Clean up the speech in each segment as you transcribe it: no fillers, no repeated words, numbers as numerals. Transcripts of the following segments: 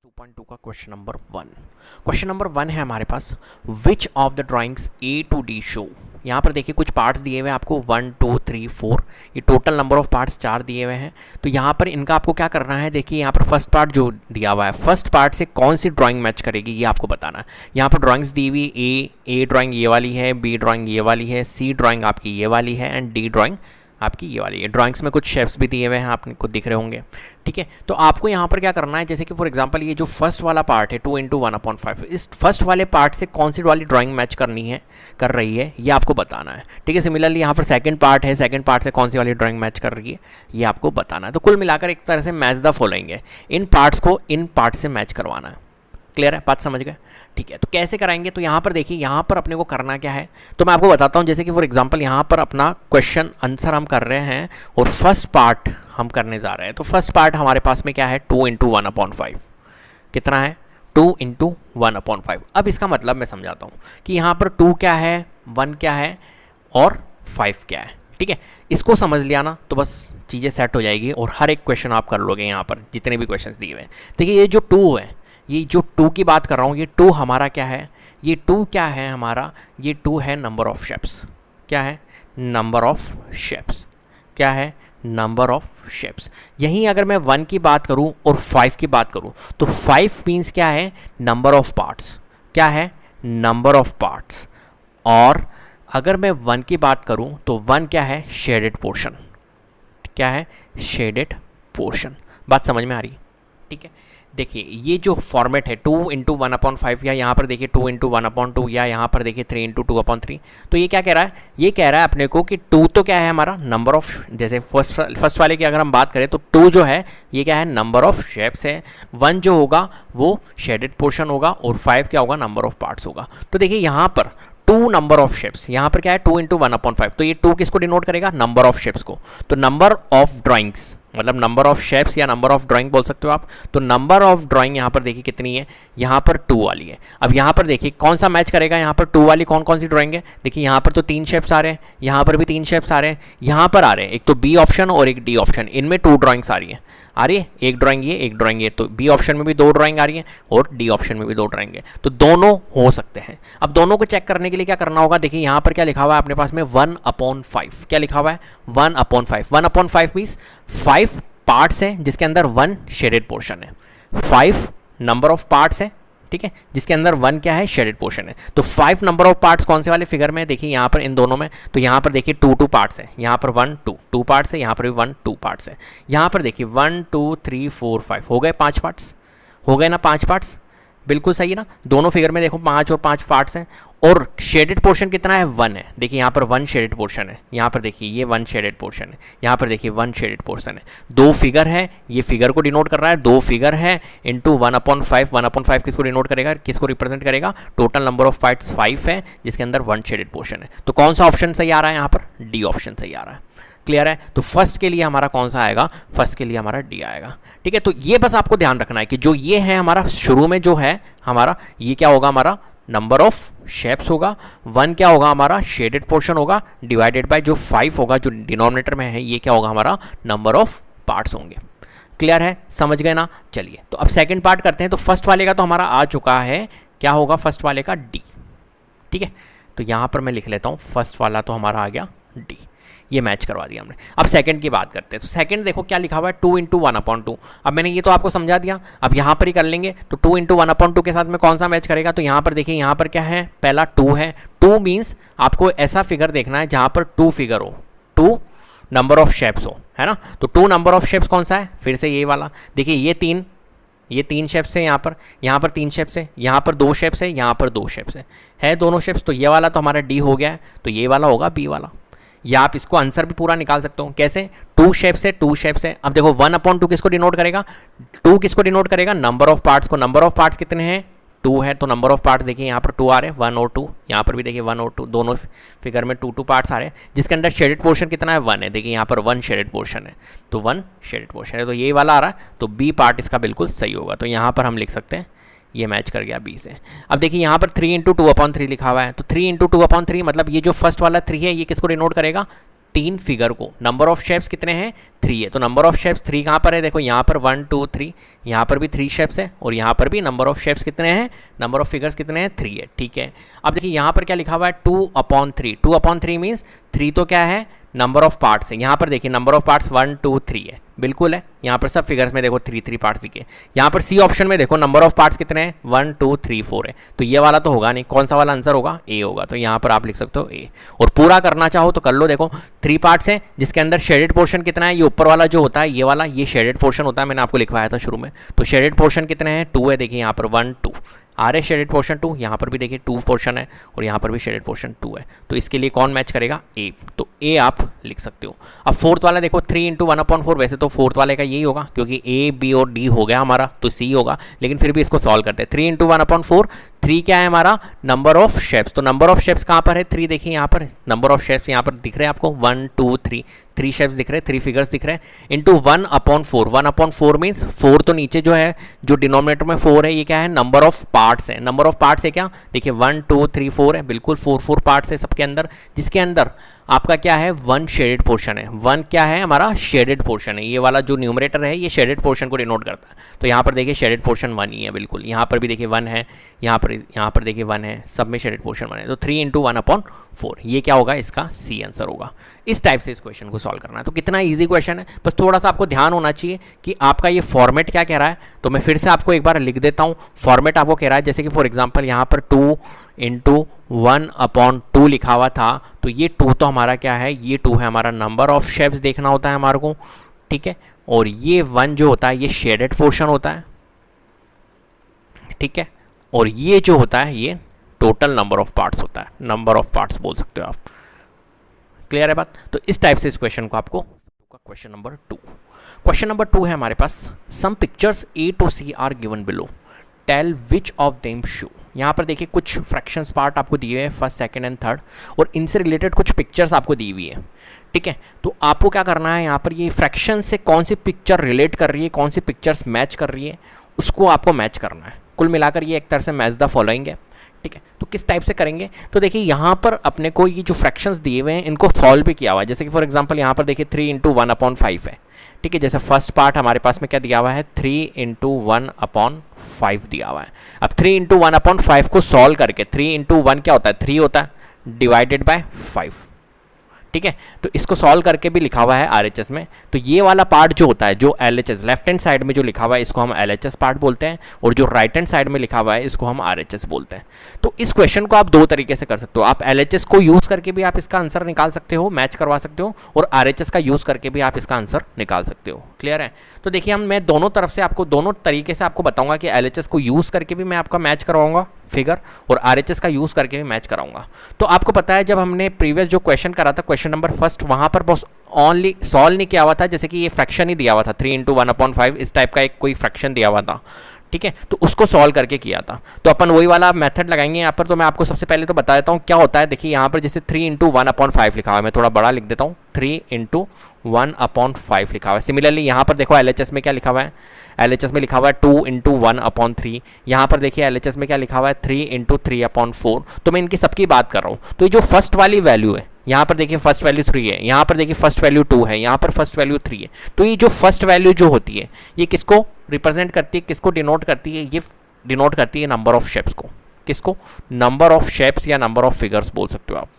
2.2 का question number one है हमारे पास। Which of the drawings A to D show. यहाँ पर देखिए कुछ पार्ट्स दिए हुए हैं आपको 1 2 3 4, ये टोटल नंबर ऑफ पार्ट्स 4 दिए हुए हैं। तो यहाँ पर इनका आपको क्या करना है, देखिए यहाँ पर फर्स्ट पार्ट जो दिया हुआ है, फर्स्ट पार्ट से कौन सी ड्राइंग मैच करेगी ये आपको बताना है। यहाँ पर ड्राइंग्स दी हुई ए ड्राइंग ये वाली है, बी ड्राइंग ये वाली है, सी ड्राइंग आपकी ये वाली है एंड डी ड्राइंग आपकी ये वाली है। ड्राइंग्स में कुछ शेप्स भी दिए हुए हैं, आपको दिख रहे होंगे। ठीक है, तो आपको यहाँ पर क्या करना है, जैसे कि फॉर एग्जांपल ये जो फर्स्ट वाला पार्ट है 2 × 1/5, इस फर्स्ट वाले पार्ट से कौन सी वाली ड्राइंग मैच कर रही है ये आपको बताना है। ठीक है, सिमिलरली यहाँ पर सेकंड पार्ट है, सेकंड पार्ट से कौन सी वाली ड्राइंग मैच कर रही है ये आपको बताना है। तो कुल मिलाकर एक तरह से मैच द फॉलोइंग है, इन पार्ट्स को इन पार्ट से मैच करवाना है। क्लियर है, बात समझ गए? ठीक है, तो कैसे कराएंगे, तो यहाँ पर देखिए यहाँ पर अपने को करना क्या है, तो मैं आपको बताता हूँ। जैसे कि फॉर एग्जांपल यहाँ पर अपना क्वेश्चन आंसर हम कर रहे हैं और फर्स्ट पार्ट हम करने जा रहे हैं। तो फर्स्ट पार्ट हमारे पास में क्या है, 2 × 1/5 कितना है, 2 × 1/5। अब इसका मतलब मैं समझाता हूँ कि यहाँ पर 2 क्या है, 1 क्या है और 5 क्या है। ठीक है, इसको समझ लिया ना तो बस चीज़ें सेट हो जाएगी और हर एक क्वेश्चन आप कर लोगे। यहाँ पर जितने भी क्वेश्चन दिए हुए हैं, देखिए ये जो 2 है, ये जो 2 की बात कर रहा हूँ, ये 2 हमारा क्या है, ये 2 क्या है हमारा, ये 2 है नंबर ऑफ शेप्स। क्या है, नंबर ऑफ शेप्स। क्या है, नंबर ऑफ शेप्स। यहीं अगर मैं 1 की बात करूँ और 5 की बात करूँ तो 5 मीन्स क्या है, नंबर ऑफ पार्ट्स। क्या है, नंबर ऑफ पार्ट्स। और अगर मैं 1 की बात करूँ तो 1 क्या है, शेडेड पोर्शन। क्या है, शेडेड पोर्शन। बात समझ में आ रही? ठीक है, देखिए ये जो फॉर्मेट है 2 × 1/5 या यहाँ पर देखिए 2 × 1/2 या यहाँ पर देखिए 3 × 2/3, तो ये क्या कह रहा है, ये कह रहा है अपने को कि 2 तो क्या है हमारा नंबर ऑफ, जैसे फर्स्ट वाले की अगर हम बात करें तो 2 जो है ये क्या है, नंबर ऑफ शेप्स है। 1 जो होगा वो शेडेड पोर्शन होगा और 5 क्या होगा, नंबर ऑफ पार्ट्स होगा। तो देखिए यहाँ पर 2 नंबर ऑफ शेप्स, यहाँ पर क्या है 2 × 1/5, तो ये 2 किसको डिनोट करेगा, नंबर ऑफ शेप्स को। तो नंबर ऑफ ड्राइंग्स मतलब नंबर ऑफ शेप्स या नंबर ऑफ ड्राइंग बोल सकते हो आप। तो नंबर ऑफ ड्राइंग यहाँ पर देखिए कितनी है, यहाँ पर 2 वाली है। अब यहाँ पर देखिए कौन सा मैच करेगा, यहाँ पर 2 वाली कौन कौन सी ड्राइंग है, देखिए यहाँ पर तो 3 शेप्स आ रहे हैं, यहाँ पर भी 3 शेप्स आ रहे हैं, यहाँ पर आ रहे हैं, एक तो बी ऑप्शन और एक डी ऑप्शन, इनमें 2 ड्राइंग्स आ रही है। एक ड्राइंग ये, एक ड्राइंग ये, तो बी ऑप्शन में भी 2 ड्राइंग आ रही है और डी ऑप्शन में भी 2 ड्राइंग है, तो दोनों हो सकते हैं। अब दोनों को चेक करने के लिए क्या करना होगा, देखिए यहाँ पर क्या लिखा हुआ है अपने पास में 1/5। क्या लिखा हुआ है, 1/5। 1/5 मीन्स 5 पार्ट्स है जिसके अंदर 1 शेडेड पोर्शन है। 5 नंबर ऑफ पार्ट्स है, ठीक है, जिसके अंदर 1 क्या है, शेडेड पोर्शन है। तो 5 नंबर ऑफ पार्ट्स कौन से वाले फिगर में, देखिए यहाँ पर इन दोनों में, तो यहाँ पर देखिए 2 पार्ट्स है, यहाँ पर 1 2 पार्ट्स है, यहाँ पर भी 1 2 पार्ट्स है। यहाँ पर देखिए 1 2 3 4 5 हो गए 5 पार्ट्स, हो गए ना 5 पार्ट्स, बिल्कुल सही है ना। दोनों फिगर में देखो 5 और 5 पार्ट्स हैं और शेडेड पोर्शन कितना है, 1 है। देखिए यहाँ पर 1 शेडेड पोर्शन है, यहाँ पर देखिए ये 1 शेडेड पोर्शन है, यहाँ पर देखिए 1 शेडेड पोर्शन है। 2 फिगर है, ये फिगर को डिनोट कर रहा है, 2 फिगर है इंटू 1/5। 1/5 किसको डिनोट करेगा, किसको रिप्रेजेंट करेगा, टोटल नंबर ऑफ पार्ट्स 5 है जिसके अंदर 1 शेडेड पोर्शन है। तो कौन सा ऑप्शन सही आ रहा है, यहाँ पर डी ऑप्शन सही आ रहा है। क्लियर है, तो फर्स्ट के लिए हमारा कौन सा आएगा, फर्स्ट के लिए हमारा डी आएगा। ठीक है, तो ये बस आपको ध्यान रखना है कि जो ये है हमारा शुरू में जो है हमारा, ये क्या होगा, हमारा नंबर ऑफ शेप्स होगा। 1 क्या होगा, हमारा शेडेड पोर्शन होगा, डिवाइडेड बाय जो 5 होगा जो डिनोमिनेटर में है, ये क्या होगा, हमारा नंबर ऑफ पार्ट्स होंगे। क्लियर है, समझ गए ना। चलिए तो अब सेकेंड पार्ट करते हैं। तो फर्स्ट वाले का तो हमारा आ चुका है, क्या होगा फर्स्ट वाले का, डी। ठीक है, तो यहाँ पर मैं लिख लेता हूँ, फर्स्ट वाला तो हमारा आ गया डी, ये मैच करवा दिया हमने। अब सेकंड की बात करते हैं। तो सेकंड देखो क्या लिखा हुआ है, 2 × 1/2। अब मैंने ये तो आपको समझा दिया, अब यहाँ पर ही कर लेंगे। तो 2 × 1/2 के साथ में कौन सा मैच करेगा, तो यहाँ पर देखिए यहाँ पर क्या है, पहला 2 है। 2 मीन्स आपको ऐसा फिगर देखना है जहाँ पर 2 फिगर हो, 2 नंबर ऑफ शेप्स हो, है ना। तो 2 नंबर ऑफ शेप्स कौन सा है, फिर से ये वाला, देखिए ये 3 शेप्स है, यहाँ पर 3 शेप्स है, यहाँ पर 2 शेप्स है, यहाँ पर 2 शेप्स है दोनों शेप्स। तो ये वाला तो हमारा डी हो गया है, तो ये वाला होगा बी वाला। या आप इसको आंसर भी पूरा निकाल सकते हो, कैसे, 2 शेप्स है, 2 शेप्स है। अब देखो 1/2 किसको डिनोट करेगा, 2 किसको डिनोट करेगा, नंबर ऑफ पार्ट्स को। नंबर ऑफ पार्ट्स कितने हैं, 2 है, तो नंबर ऑफ पार्ट्स देखिए यहाँ पर 2 आ रहे हैं, 1 और 2, यहाँ पर भी देखिए 1 और 2, दोनों फिगर में 2 पार्ट्स आ रहे हैं, जिसके अंदर शेडेड पोर्शन कितना है, 1 है। देखिए यहाँ पर 1 शेडेड पोर्शन है, तो 1 शेडेड पोर्शन है, तो ये वाला आ रहा है, तो बी पार्ट इसका बिल्कुल सही होगा। तो यहाँ पर हम लिख सकते हैं ये मैच कर गया बी से। अब देखिए यहाँ पर 3 × 2/3 लिखा हुआ है, तो 3 × 2/3 मतलब ये जो फर्स्ट वाला 3 है ये किसको डिनोट करेगा, 3 फिगर को। नंबर ऑफ शेप्स कितने हैं, 3 है, तो नंबर ऑफ शेप्स 3 कहाँ पर है, देखो यहाँ पर 1 2 3, यहाँ पर भी 3 शेप्स है और यहाँ पर भी नंबर ऑफ शेप्स कितने हैं, नंबर ऑफ फिगर्स कितने हैं, 3 है। ठीक है, अब देखिए यहाँ पर क्या लिखा हुआ है 2/3, 2/3 मीन्स 3 तो क्या है, नंबर ऑफ पार्ट्स है। यहाँ पर देखिए नंबर ऑफ पार्ट्स 1 2 3 है, बिल्कुल है। यहाँ पर सब फिगर्स में देखो 3 पार्ट्स दिखे। यहाँ पर सी ऑप्शन में देखो नंबर ऑफ पार्ट्स कितने हैं, 1 2 3 4 है, तो ये वाला तो होगा नहीं, कौन सा वाला आंसर होगा, ए होगा। तो यहाँ पर आप लिख सकते हो ए। और पूरा करना चाहो तो कर लो, देखो 3 पार्ट्स हैं जिसके अंदर शेडेड पोर्शन कितना है, ये ऊपर वाला जो होता है ये वाला, ये शेडेड पोर्शन होता है, मैंने आपको लिखवाया था शुरू में। तो शेडेड पोर्शन कितने हैं, 2 है, देखिए यहाँ पर 1 2 आ रहे शेडेड पोर्शन 2, यहाँ पर भी देखिए 2 पोर्शन है और यहाँ पर भी शेडेड पोर्शन 2 है। तो इसके लिए कौन मैच करेगा, ए, तो ए आप लिख सकते हो। अब फोर्थ वाला देखो 3 × 1/4, वैसे तो फोर्थ वाले का यही होगा क्योंकि ए बी और डी हो गया हमारा, तो सी होगा, लेकिन फिर भी इसको सॉल्व करते हैं। 3 × 1/4, 3 क्या है हमारा, नंबर ऑफ शेप्स। तो नंबर ऑफ शेप्स कहाँ पर है, 3, देखिए यहाँ पर नंबर ऑफ शेप्स यहाँ पर दिख रहे हैं आपको 1 2 3, 3 शेप्स दिख रहे हैं, 3 फिगर्स दिख रहे हैं, इंटू 1/4, 1/4 मीन्स 4 तो नीचे जो है, जो डिनोमिनेटर में 4 है, ये क्या है, नंबर ऑफ पार्ट्स है। नंबर ऑफ पार्ट्स है क्या, देखिए 1 2 3 4 है, बिल्कुल 4 पार्ट्स है सबके अंदर, जिसके अंदर आपका क्या है, 1 शेडेड पोर्शन है। 1 क्या है हमारा, शेडेड पोर्शन है। ये वाला जो न्यूमरेटर है ये शेडेड पोर्शन को डिनोट करता है। तो यहाँ पर देखिए शेडेड पोर्शन 1 ही है, बिल्कुल। यहाँ पर भी देखिए 1 है, यहाँ पर देखिए 1 है, सब में शेडेड पोर्शन 1 है। तो 3 × 1/4, ये क्या होगा, इसका सी आंसर होगा। इस टाइप से इस क्वेश्चन को सॉल्व करना है। तो कितना ईजी क्वेश्चन है, बस थोड़ा सा आपको ध्यान होना चाहिए कि आपका ये फॉर्मेट क्या कह रहा है। तो मैं फिर से आपको एक बार लिख देता हूँ। फॉर्मेट आपको कह रहा है, जैसे कि फॉर एग्जाम्पल यहाँ पर 2 × 1/2 लिखा हुआ था, तो ये 2 तो हमारा क्या है, ये 2 है हमारा नंबर ऑफ शेप्स देखना होता है हमारे को, ठीक है। और ये 1 जो होता है ये शेडेड पोर्शन होता है, ठीक है। और ये जो होता है ये टोटल नंबर ऑफ पार्ट्स होता है, नंबर ऑफ पार्ट्स बोल सकते हो आप। क्लियर है बात। तो इस टाइप से इस क्वेश्चन को आपको, क्वेश्चन नंबर 2, क्वेश्चन नंबर 2 है हमारे पास, some pictures A to C are given below, tell which of them show. यहाँ पर देखिए कुछ फ्रैक्शंस पार्ट आपको दिए हुए हैं, फर्स्ट सेकंड एंड थर्ड, और इनसे रिलेटेड कुछ पिक्चर्स आपको दी हुई है, ठीक है। तो आपको क्या करना है, यहाँ पर ये फ्रैक्शन से कौन सी पिक्चर रिलेट कर रही है, कौन सी पिक्चर्स मैच कर रही है, उसको आपको मैच करना है। कुल मिलाकर ये एक तरह से मैच द फॉलोइंग है, ठीक है। तो किस टाइप से करेंगे, तो देखिए यहाँ पर अपने को ये जो फ्रैक्शंस दिए हुए हैं इनको सॉल्व भी किया हुआ है। जैसे कि फॉर एग्जांपल यहाँ पर देखिए 3 × 1/5 है, ठीक है। जैसे फर्स्ट पार्ट हमारे पास में क्या दिया हुआ है, 3 × 1/5 दिया हुआ है। अब 3 × 1/5 को सॉल्व करके, 3 × 1 क्या होता है, 3 होता है, डिवाइडेड बाय 5, ठीक है। तो इसको सॉल्व करके भी लिखा हुआ है RHS में। तो ये वाला पार्ट जो होता है, जो LHS लेफ्ट हैंड साइड में जो लिखा हुआ है इसको हम LHS पार्ट बोलते हैं, और जो राइट हैंड साइड में लिखा हुआ है इसको हम RHS बोलते हैं। तो इस क्वेश्चन को आप 2 तरीके से कर सकते हो। आप LHS को यूज़ करके भी आप इसका आंसर निकाल सकते हो, मैच करवा सकते हो, और RHS का यूज़ करके भी आप इसका आंसर निकाल सकते हो। क्लियर है। तो देखिए मैं दोनों तरफ से आपको, दोनों तरीके से आपको बताऊंगा कि LHS को यूज़ करके भी मैं आपका मैच करवाऊंगा फिगर, और RHS का यूज़ करके भी मैच कराऊंगा। तो आपको पता है जब हमने प्रीवियस जो क्वेश्चन करा था, क्वेश्चन नंबर 1, वहाँ पर बस ओनली सॉल्व नहीं किया हुआ था, जैसे कि ये फ्रैक्शन ही दिया हुआ था 3 × 1/5, इस टाइप का एक कोई फ्रैक्शन दिया हुआ था, ठीक है। तो उसको सॉल्व करके किया था। तो अपन वही वाला मेथड लगाएंगे यहाँ पर। तो मैं आपको सबसे पहले तो बता देता हूँ क्या होता है। देखिए यहाँ पर जैसे 3 × 1/5 लिखा हुआ है, मैं थोड़ा बड़ा लिख देता हूँ, 3 × 1/5 लिखा हुआ है। सिमिलरली यहाँ पर देखो LHS में क्या लिखा हुआ है, LHS में लिखा हुआ है 2 × 1/3। यहाँ पर देखिए LHS में क्या लिखा हुआ है, 3 × 3/4। तो मैं इनकी सबकी बात कर रहा हूँ। तो ये जो फर्स्ट वाली वैल्यू है, यहाँ पर देखिए फर्स्ट वैल्यू 3 है, यहाँ पर देखिए फर्स्ट वैल्यू 2 है, यहाँ पर फर्स्ट वैल्यू 3 है। तो ये जो फर्स्ट वैल्यू जो होती है ये किसको रिप्रेजेंट करती है, किसको डिनोट करती है, ये डिनोट करती है नंबर ऑफ शेप्स को। किसको, नंबर ऑफ शेप्स या नंबर ऑफ फिगर्स बोल सकते हो आप।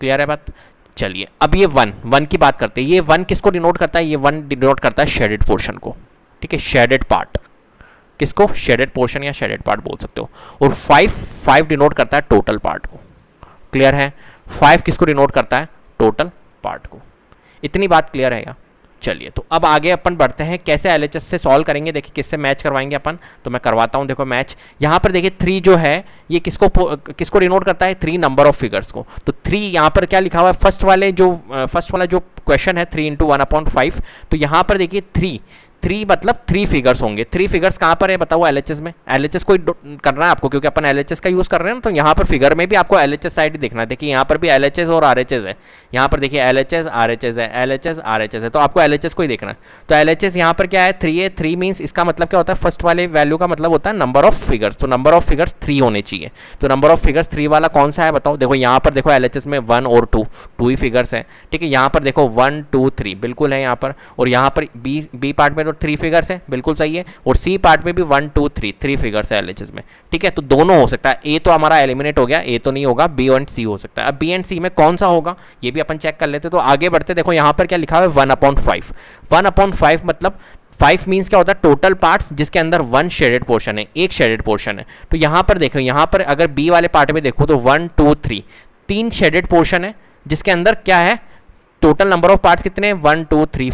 क्लियर है बात। चलिए अब ये 1 की बात करते हैं। ये 1 किसको डिनोट करता है, ये 1 डिनोट करता है शेडेड पोर्शन को, ठीक है, शेडेड पार्ट। किसको, शेडेड पोर्शन या शेडेड पार्ट बोल सकते हो। और 5 डिनोट करता है टोटल पार्ट को। क्लियर है। 5 किसको डिनोट करता है, टोटल पार्ट को। इतनी बात क्लियर है क्या। चलिए तो अब आगे अपन बढ़ते हैं, कैसे LHS से सॉल्व करेंगे। देखिए किससे मैच करवाएंगे अपन, तो मैं करवाता हूं। देखो मैच यहाँ पर देखिए 3 जो है ये किसको डिनोट करता है, 3 नंबर ऑफ फिगर्स को। तो 3 यहाँ पर क्या लिखा हुआ है, फर्स्ट वाला जो क्वेश्चन है 3 × 1/5। तो यहाँ पर देखिए 3 मतलब 3 फिगर्स होंगे। 3 फिगर्स कहाँ पर है बताओ एलएचएस में? एलएचएस को करना है आपको, क्योंकि अपन एलएचएस का यूज़ कर रहे हैं ना, तो यहाँ पर फिगर में भी आपको एलएचएस साइड ही देखना है। देखिए यहाँ पर भी एलएचएस और आरएचएस है, यहाँ पर देखिए एलएचएस आरएचएस है, एलएचएस आरएचएस है, तो आपको एलएचएस को ही देखना है। तो एलएचएस यहाँ पर क्या है 3 है। 3 मीन्स इसका मतलब क्या होता है, फर्स्ट वाले वैल्यू का मतलब होता है नंबर ऑफ फिगर्स, तो नंबर ऑफ फिगर्स 3 होने चाहिए। तो नंबर ऑफ फिगर्स 3 वाला कौन सा है बताओ? देखो यहाँ पर देखो एलएचएस में 1 और 2 ही फिगर्स हैं, ठीक है। यहाँ पर देखो 1 2 3 बिल्कुल है यहाँ पर, और यहाँ पर बी पार्ट में तो 3 फिगर्स है, बिल्कुल सही है, और सी पार्ट में भी 1 2 3 फिगर्स है एलएचएस में, ठीक है। तो दोनों हो सकता है, ए तो हमारा एलिमिनेट हो गया, ए तो नहीं होगा, बी एंड सी हो सकता है। अब बी एंड सी में कौन सा होगा ये भी अपन चेक कर लेते। तो आगे बढ़ते, देखो यहाँ पर क्या लिखा हुआ है 1/5। 1/5 मतलब 5 मीन्स क्या होता है, टोटल पार्ट्स जिसके अंदर 1 शेडेड पोर्शन है, एक शेडेड पोर्शन है। तो यहाँ पर देखो, यहाँ पर अगर बी वाले पार्ट में देखो तो 1 2 3 3 शेडेड पोर्शन है, जिसके अंदर क्या है, टोटल नंबर ऑफ पार्ट्स कितने हैं 1 2 3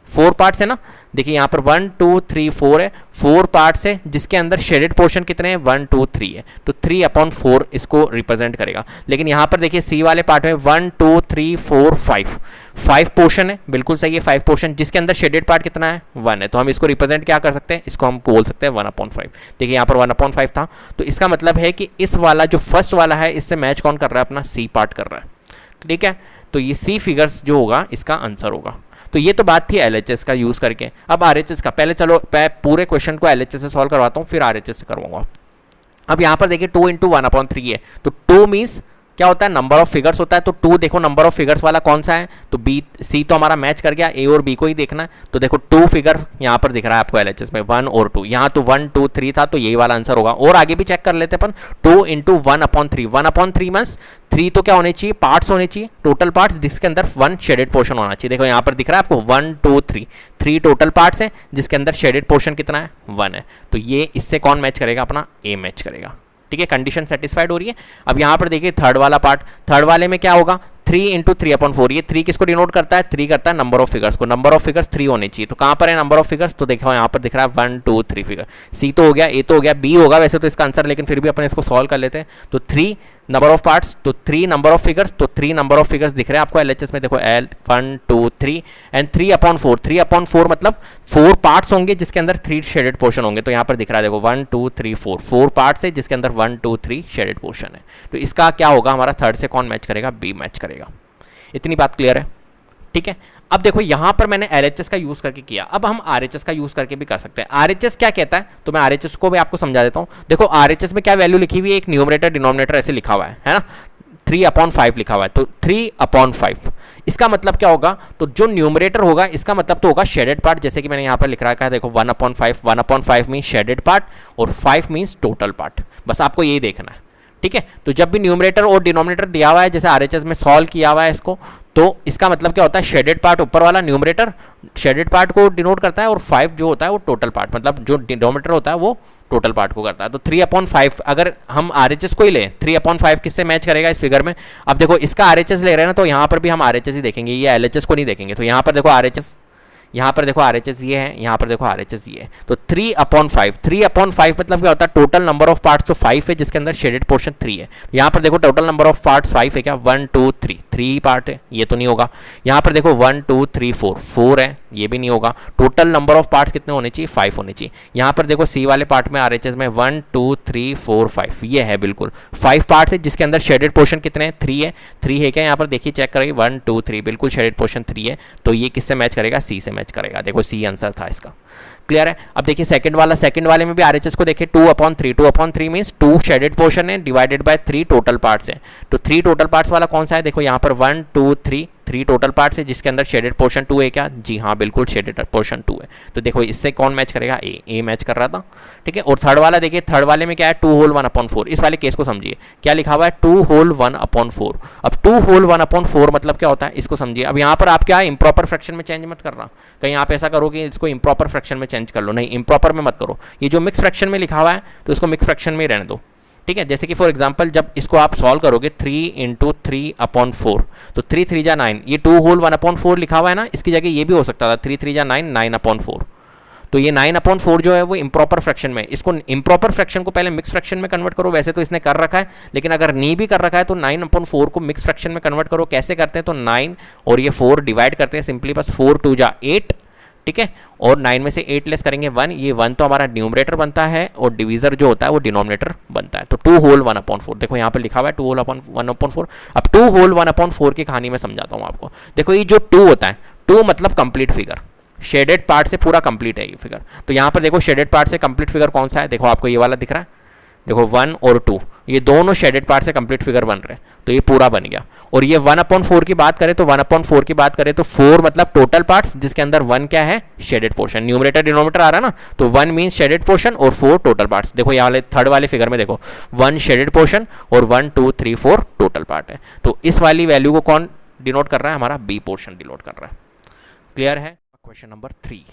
4 पार्ट्स है ना। देखिए यहाँ पर 1 2 3 4 है, 4 पार्ट्स है, जिसके अंदर शेडेड पोर्शन कितने हैं 1 2 3 है, तो 3/4 इसको रिप्रेजेंट करेगा। लेकिन यहाँ पर देखिए सी वाले पार्ट में 1 2 3 4 5 पोर्शन है, बिल्कुल सही है 5 पोर्शन, जिसके अंदर शेडेड पार्ट कितना है 1 है, तो हम इसको रिप्रेजेंट क्या कर सकते हैं, इसको हम बोल सकते हैं 1/5। देखिए यहाँ पर 1/5 था, तो इसका मतलब है कि इस वाला जो फर्स्ट वाला है इससे मैच कौन कर रहा है, अपना सी पार्ट कर रहा है, ठीक है। तो ये सी फिगर्स जो होगा इसका आंसर होगा। तो ये तो बात थी एलएचएस का यूज़ करके। अब आरएचएस का, पहले चलो मैं पूरे क्वेश्चन को एलएचएस से सॉल्व करवाता हूँ, फिर आरएचएस से करवाऊंगा। अब यहाँ पर देखिए 2 × 1/3 है, तो 2 मीन्स क्या होता है, नंबर ऑफ फिगर्स होता है। तो 2 देखो नंबर ऑफ फिगर्स वाला कौन सा है, तो बी सी तो हमारा मैच कर गया, ए और बी को ही देखना है। तो देखो 2 फिगर यहाँ पर दिख रहा है आपको एलएचएस में 1 और 2, यहाँ तो 1 2 3 था, तो यही वाला आंसर होगा। और आगे भी चेक कर लेते अपन, 2 × 1/3 1/3 मीन्स 3 तो क्या होने चाहिए, पार्ट्स होने चाहिए, टोटल पार्ट्स, जिसके अंदर 1 शेडेड पोर्शन होना चाहिए। देखो यहाँ पर दिख रहा है आपको 1 2 3 टोटल पार्ट्स है, जिसके अंदर शेडेड पोर्शन कितना है 1 है। तो ये इससे कौन मैच करेगा, अपना ए मैच करेगा, ठीक है। कंडीशन सेटिस्फाइड हो रही है। अब यहाँ पर देखिए थर्ड वाला पार्ट, थर्ड वाले में क्या होगा 3 × 3/4, ये 3 किसको डिनोट करता है, 3 करता है नंबर ऑफ फिगर्स को, नंबर ऑफ फिगर्स 3 होने चाहिए। तो कहाँ पर है नंबर ऑफ फिगर्स, तो देखो यहाँ पर दिख रहा है 1 2 3 फिगर, सी तो हो गया, ए तो हो गया, बी होगा वैसे तो इसका आंसर, लेकिन फिर भी अपन इसको सॉल्व कर लेते हैं। तो 3 नंबर ऑफ पार्ट्स, तो 3 नंबर ऑफ फिगर्स, तो 3 नंबर ऑफ फिगर्स दिख रहे हैं आपको एलएचएस में, देखो L 1 2 3 एंड 3/4, 3/4 मतलब 4 पार्ट्स होंगे जिसके अंदर 3 शेडेड पोर्शन होंगे। तो यहाँ पर दिख रहा है देखो 1 2 3 4 पार्ट्स है जिसके अंदर 1 2 3 शेडेड पोर्शन है। तो इसका क्या होगा, हमारा थर्ड से कौन मैच करेगा, बी मैच करेगा। इतनी बात क्लियर है, ठीक है। अब देखो यहाँ पर मैंने एलएचएस का यूज़ करके किया, अब हम आरएचएस का यूज़ करके भी कर सकते हैं। आरएचएस क्या कहता है, तो मैं आरएचएस को भी आपको समझा देता हूँ। देखो आरएचएस में क्या वैल्यू लिखी हुई है, एक न्यूमरेटर डिनोमिनेटर ऐसे लिखा हुआ है ना, 3/5 लिखा हुआ है, तो 3/5 इसका मतलब क्या होगा, तो जो न्यूमरेटर होगा इसका मतलब तो होगा शेडेड पार्ट, जैसे कि मैंने यहाँ पर लिख रखा है देखो 1/5 मीन्स शेडेड पार्ट और 5 मीन्स टोटल पार्ट, बस आपको यही देखना है, ठीक है। तो जब भी न्यूमरेटर और डिनोमिनेटर दिया हुआ है, जैसे आरएचएस में सॉल्व किया हुआ है इसको, तो इसका मतलब क्या होता है, शेडेड पार्ट ऊपर वाला न्यूमरेटर शेडेड पार्ट को डिनोट करता है, और 5 जो होता है वो टोटल पार्ट, मतलब जो डिनोमिनेटर होता है वो टोटल पार्ट को करता है। तो 3/5 अगर हम आरएचएस को ही लें, 3/5 किससे मैच करेगा इस फिगर में। अब देखो इसका आरएचएस ले रहे हैं ना, तो यहाँ पर भी हम आरएचएस ही देखेंगे, ये एलएचएस को नहीं देखेंगे। तो यहाँ पर देखो आरएचएस, यहाँ पर देखो आरएचएस ये है, यहाँ पर देखो आरएचएस ये है। तो 3/5 मतलब क्या होता है, टोटल नंबर ऑफ पार्ट्स तो 5 है जिसके अंदर शेडेड पोर्शन 3 है। यहाँ पर देखो टोटल नंबर ऑफ पार्ट्स 5 है क्या, 1 2 3 पार्ट है, ये तो नहीं होगा। यहाँ पर देखो 1 2 3 4 है, ये भी नहीं होगा। टोटल नंबर ऑफ पार्ट्स कितने होने चाहिए, 5 होने चाहिए। यहाँ पर देखो सी वाले पार्ट में आरएचएस में 1 2 3 4 5 ये है, बिल्कुल 5 पार्ट्स है जिसके अंदर शेडेड पोर्शन कितने हैं, 3 है। 3 है क्या, यहाँ पर देखिए चेक करेंगे 1 2 3 बिल्कुल शेडेड पोर्शन 3 है। तो ये किससे मैच करेगा, सी से मैच करेगा। देखो सी आंसर था इसका, क्लियर है। अब देखिए सेकंड वाले में भी आरएचएस को देखिए 2/3 मींस 2 शेडेड पोर्शन है डिवाइडेड बाय 3 टोटल पार्ट्स है। तो 3 टोटल पार्ट्स वाला कौन सा है, देखो यहाँ पर 1 2 3 टोटल पार्ट्स है जिसके अंदर शेडेड पोर्शन 2 है क्या, जी हाँ बिल्कुल शेडेड पोर्शन 2 है। तो देखो इससे कौन मैच करेगा, ए मैच कर रहा था, ठीक है। और थर्ड वाला देखिए, थर्ड वाले में क्या है 2 होल 1/4, इस वाले केस को समझिए, क्या लिखा हुआ है 2 होल 1/4। अब 2 होल 1/4 मतलब क्या होता है, इसको समझिए। अब यहाँ पर आप क्या इम्प्रॉपर फ्रैक्शन में चेंज मत करना, कहीं आप ऐसा करो कि इसको इम्प्रॉपर फ्रैक्शन में चेंज कर लो, नहीं इम्प्रॉपर में मत करो। ये जो मिक्स फ्रैक्शन में लिखा हुआ है तो इसको मिक्स फ्रैक्शन में ही रहने दो, ठीक है। जैसे कि फॉर एग्जांपल जब इसको आप सॉल्व करोगे 3 × 3/4, तो 3 3 जा 9, ये 2 होल 1/4 लिखा हुआ है ना, इसकी जगह ये भी हो सकता था 3 3 जा 9 9/4। तो ये 9/4 जो है वो इम्प्रॉपर फ्रैक्शन में, इसको इम्प्रॉपर फ्रैक्शन को पहले मिक्स फ्रैक्शन में कन्वर्ट करो। वैसे तो इसने कर रखा है, लेकिन अगर नहीं भी कर रखा है तो 9/4 को मिक्स फ्रैक्शन में कन्वर्ट करो। कैसे करते हैं, तो 9 और ये 4 डिवाइड करते हैं सिंपली, बस 4 2 जा 8, ठीक है। और 9 में से 8 लेस करेंगे 1, ये 1 तो हमारा न्यूमरेटर बनता है और डिवीजर जो होता है वो डिनोमिनेटर बनता है। तो 2 होल 1/4, देखो यहाँ पर लिखा हुआ है 2 होल 1/4। अब 2 होल 1/4 की कहानी मैं समझाता हूँ आपको। देखो ये जो 2 होता है, 2 मतलब कंप्लीट फिगर, शेडेड पार्ट से पूरा कंप्लीट है ये फिगर। तो यहाँ पर देखो शेडेड पार्ट से कंप्लीट फिगर कौन सा है, देखो आपको ये वाला दिख रहा है, देखो 1 और 2 ये दोनों शेडेड पार्ट से कंप्लीट फिगर बन रहे हैं, तो ये पूरा बन गया। और ये 1/4 की बात करें तो 1/4 की बात करें तो 4 मतलब टोटल पार्ट्स, जिसके अंदर 1 क्या है, शेडेड पोर्शन, न्यूमरेटर डिनोमिनेटर आ रहा है ना, तो 1 मीन शेडेड पोर्शन और 4 टोटल पार्ट्स। देखो यहाँ वाले थर्ड वाले फिगर में देखो 1 शेडेड पोर्शन और 1 2 3 4 टोटल पार्ट है। तो इस वाली वैल्यू को कौन डिनोट कर रहा है, हमारा बी पोर्शन डिनोट कर रहा है। क्लियर है। क्वेश्चन नंबर 3,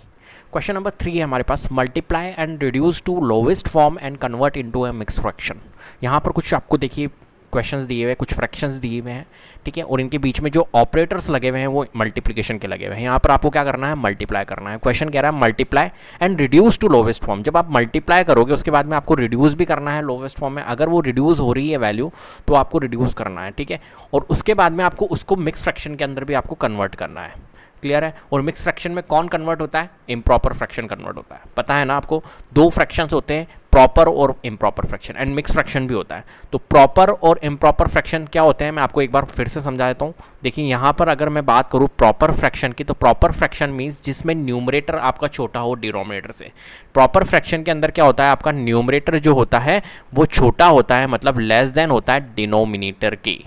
क्वेश्चन नंबर 3 है हमारे पास, multiply and reduce to lowest form and convert into a mix fraction. यहाँ पर कुछ आपको देखिए क्वेश्चंस दिए हुए हैं, कुछ फ्रैक्शंस दिए हुए हैं, ठीक है, और इनके बीच में जो ऑपरेटर्स लगे हुए हैं वो मल्टीप्लिकेशन के लगे हुए हैं। यहाँ पर आपको क्या करना है, मल्टीप्लाई करना है। क्वेश्चन कह रहा है multiply and reduce to lowest form. जब आप मल्टीप्लाई करोगे उसके बाद में आपको रिड्यूस भी करना है लोवेस्ट फॉर्म में। अगर वो रिड्यूस हो रही है वैल्यू तो आपको रिड्यूस करना है, ठीक है, और उसके बाद में आपको उसको मिक्स फ्रैक्शन के अंदर भी आपको कन्वर्ट करना है। क्लियर है। और मिक्स फ्रैक्शन में कौन कन्वर्ट होता है, इम्प्रॉपर फ्रैक्शन कन्वर्ट होता है। पता है ना आपको, 2 फ्रैक्शंस होते हैं, प्रॉपर और improper fraction, and mix fraction भी होता है। तो प्रॉपर और इम्प्रॉपर फ्रैक्शन क्या होते हैं, मैं आपको एक बार फिर से समझा देता हूँ। देखिए यहाँ पर अगर मैं बात करूँ प्रॉपर फ्रैक्शन की, तो प्रॉपर फ्रैक्शन मीन्स जिसमें न्यूमरेटर आपका छोटा हो डिनोमिनेटर से। प्रॉपर फ्रैक्शन के अंदर क्या होता है, आपका न्यूमरेटर जो होता है वो छोटा होता है, मतलब लेस देन होता है डिनोमिनेटर के।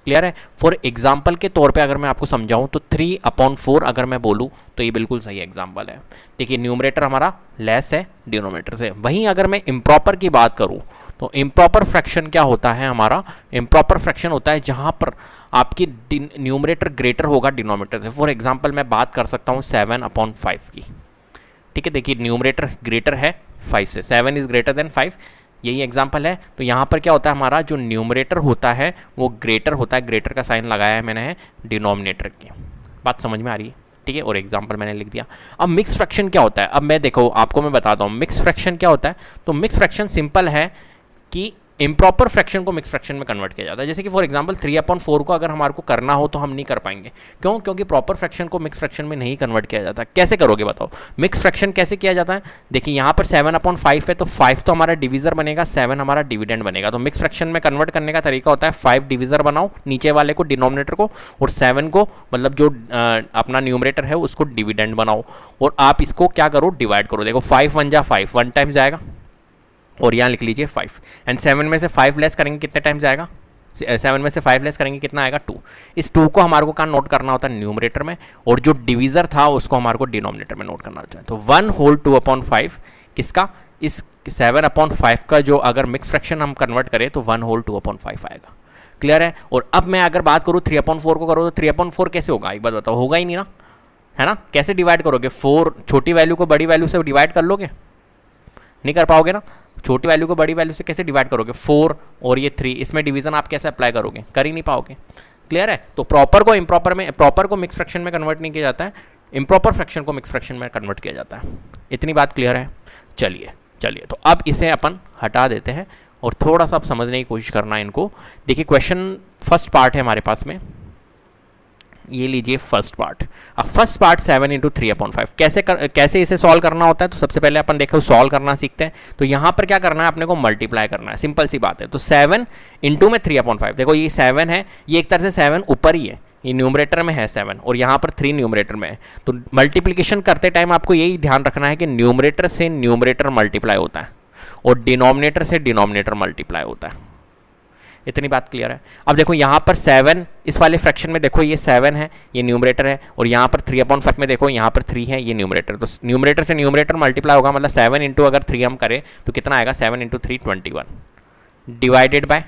क्लियर है। फॉर एग्जाम्पल के तौर पे अगर मैं आपको समझाऊं तो 3/4 अगर मैं बोलूं तो ये बिल्कुल सही एग्जाम्पल है। देखिए न्यूमरेटर हमारा लेस है डिनोमिनेटर से। वहीं अगर मैं इम्प्रॉपर की बात करूं तो इम्प्रॉपर फ्रैक्शन क्या होता है, हमारा इम्प्रॉपर फ्रैक्शन होता है जहां पर आपकी न्यूमरेटर ग्रेटर होगा डिनोमिनेटर से। फॉर एग्जाम्पल मैं बात कर सकता हूँ 7/5 की, ठीक है। देखिए न्यूमरेटर ग्रेटर है 5 से, 7 इज ग्रेटर देन 5, यही एग्जाम्पल है। तो यहाँ पर क्या होता है, हमारा जो न्यूमरेटर होता है वो ग्रेटर होता है, ग्रेटर का साइन लगाया है मैंने डिनोमिनेटर की। बात समझ में आ रही है, ठीक है। और एग्जाम्पल मैंने लिख दिया। अब मिक्स फ्रैक्शन क्या होता है, अब मैं देखो आपको मैं बताता हूँ मिक्स फ्रैक्शन क्या होता है। तो मिक्स फ्रैक्शन सिंपल है कि इम्प्रॉपर फ्रैक्शन को मिक्स फ्रैक्शन में कन्वर्ट किया जाता है। जैसे कि फॉर एग्जांपल 3/4 को अगर हमारे को करना हो तो हम नहीं कर पाएंगे। क्यों? क्योंकि प्रॉपर फ्रैक्शन को मिक्स फ्रैक्शन में नहीं कन्वर्ट किया जाता। कैसे करोगे बताओ, मिक्स फ्रैक्शन कैसे किया जाता है। देखिए यहाँ पर 7/5 है, तो 5 तो हमारा डिवीजर बनेगा, 7 हमारा डिविडेंड बनेगा। तो मिक्स फ्रैक्शन में कन्वर्ट करने का तरीका होता है 5 डिवीजर बनाओ नीचे वाले को, डिनोमिनेटर को, और 7 को मतलब जो अपना न्यूमरेटर है उसको डिविडेंड बनाओ, और आप इसको क्या करो, डिवाइड करो। देखो 5 1 जा 5, 1 टाइम्स जाएगा, और यहाँ लिख लीजिए 5, एंड 7 में से 5 लेस करेंगे कितने टाइम जाएगा, 7 में से 5 लेस करेंगे कितना आएगा, 2। इस 2 को हमारे को कहाँ नोट करना होता है, न्यूमरेटर में, और जो डिवीज़र था उसको हमारे को डिनोमिनेटर में नोट करना होता है। तो 1 होल 2/5 किसका, इस 7/5 का जो अगर मिक्स फ्रैक्शन हम कन्वर्ट करें तो 1 होल 2/5 आएगा। क्लियर है। और अब मैं अगर बात करूँ 3/4 को करो तो 3/4 कैसे होगा, एक बात बताओ, होगा ही नहीं ना, है ना। कैसे डिवाइड करोगे, 4 छोटी वैल्यू को बड़ी वैल्यू से डिवाइड कर लोगे, नहीं कर पाओगे ना। छोटी वैल्यू को बड़ी वैल्यू से कैसे डिवाइड करोगे, 4 और ये 3, इसमें डिवीजन आप कैसे अप्लाई करोगे, कर ही नहीं पाओगे। क्लियर है। तो प्रॉपर को इम्प्रॉपर में, प्रॉपर को मिक्स फ्रैक्शन में कन्वर्ट नहीं किया जाता है, इम्प्रॉपर फ्रैक्शन को मिक्स फ्रैक्शन में कन्वर्ट किया जाता है। इतनी बात क्लियर है। चलिए तो अब इसे अपन हटा देते हैं और थोड़ा सा अब समझने की कोशिश करना है इनको। देखिए क्वेश्चन फर्स्ट पार्ट है हमारे पास में, ये लीजिए फर्स्ट पार्ट। अब फर्स्ट पार्ट 7 × 3/5 कैसे इसे सॉल्व करना होता है। तो सबसे पहले अपन देखो सॉल्व करना सीखते हैं। तो यहाँ पर क्या करना है, अपने को मल्टीप्लाई करना है, सिंपल सी बात है। तो 7 × में 3/5, देखो ये 7 है, ये एक तरह से 7 ऊपर ही है, ये न्यूमरेटर में है 7 और यहाँ पर 3 न्यूमरेटर में है। तो मल्टीप्लिकेशन करते टाइम आपको यही ध्यान रखना है कि न्यूमरेटर से न्यूमरेटर मल्टीप्लाई होता है और डिनोमिनेटर से डिनोमिनेटर मल्टीप्लाई होता है। इतनी बात क्लियर है। अब देखो यहाँ पर 7, इस वाले फ्रैक्शन में देखो ये 7 है, ये न्यूमरेटर है, और यहाँ पर 3/5 में देखो यहाँ पर 3 है, ये न्यूमरेटर। तो न्यूमरेटर से न्यूमरेटर मल्टीप्लाई होगा, मतलब 7 × अगर 3 हम करें तो कितना आएगा, 7 × 3 21, डिवाइडेड बाय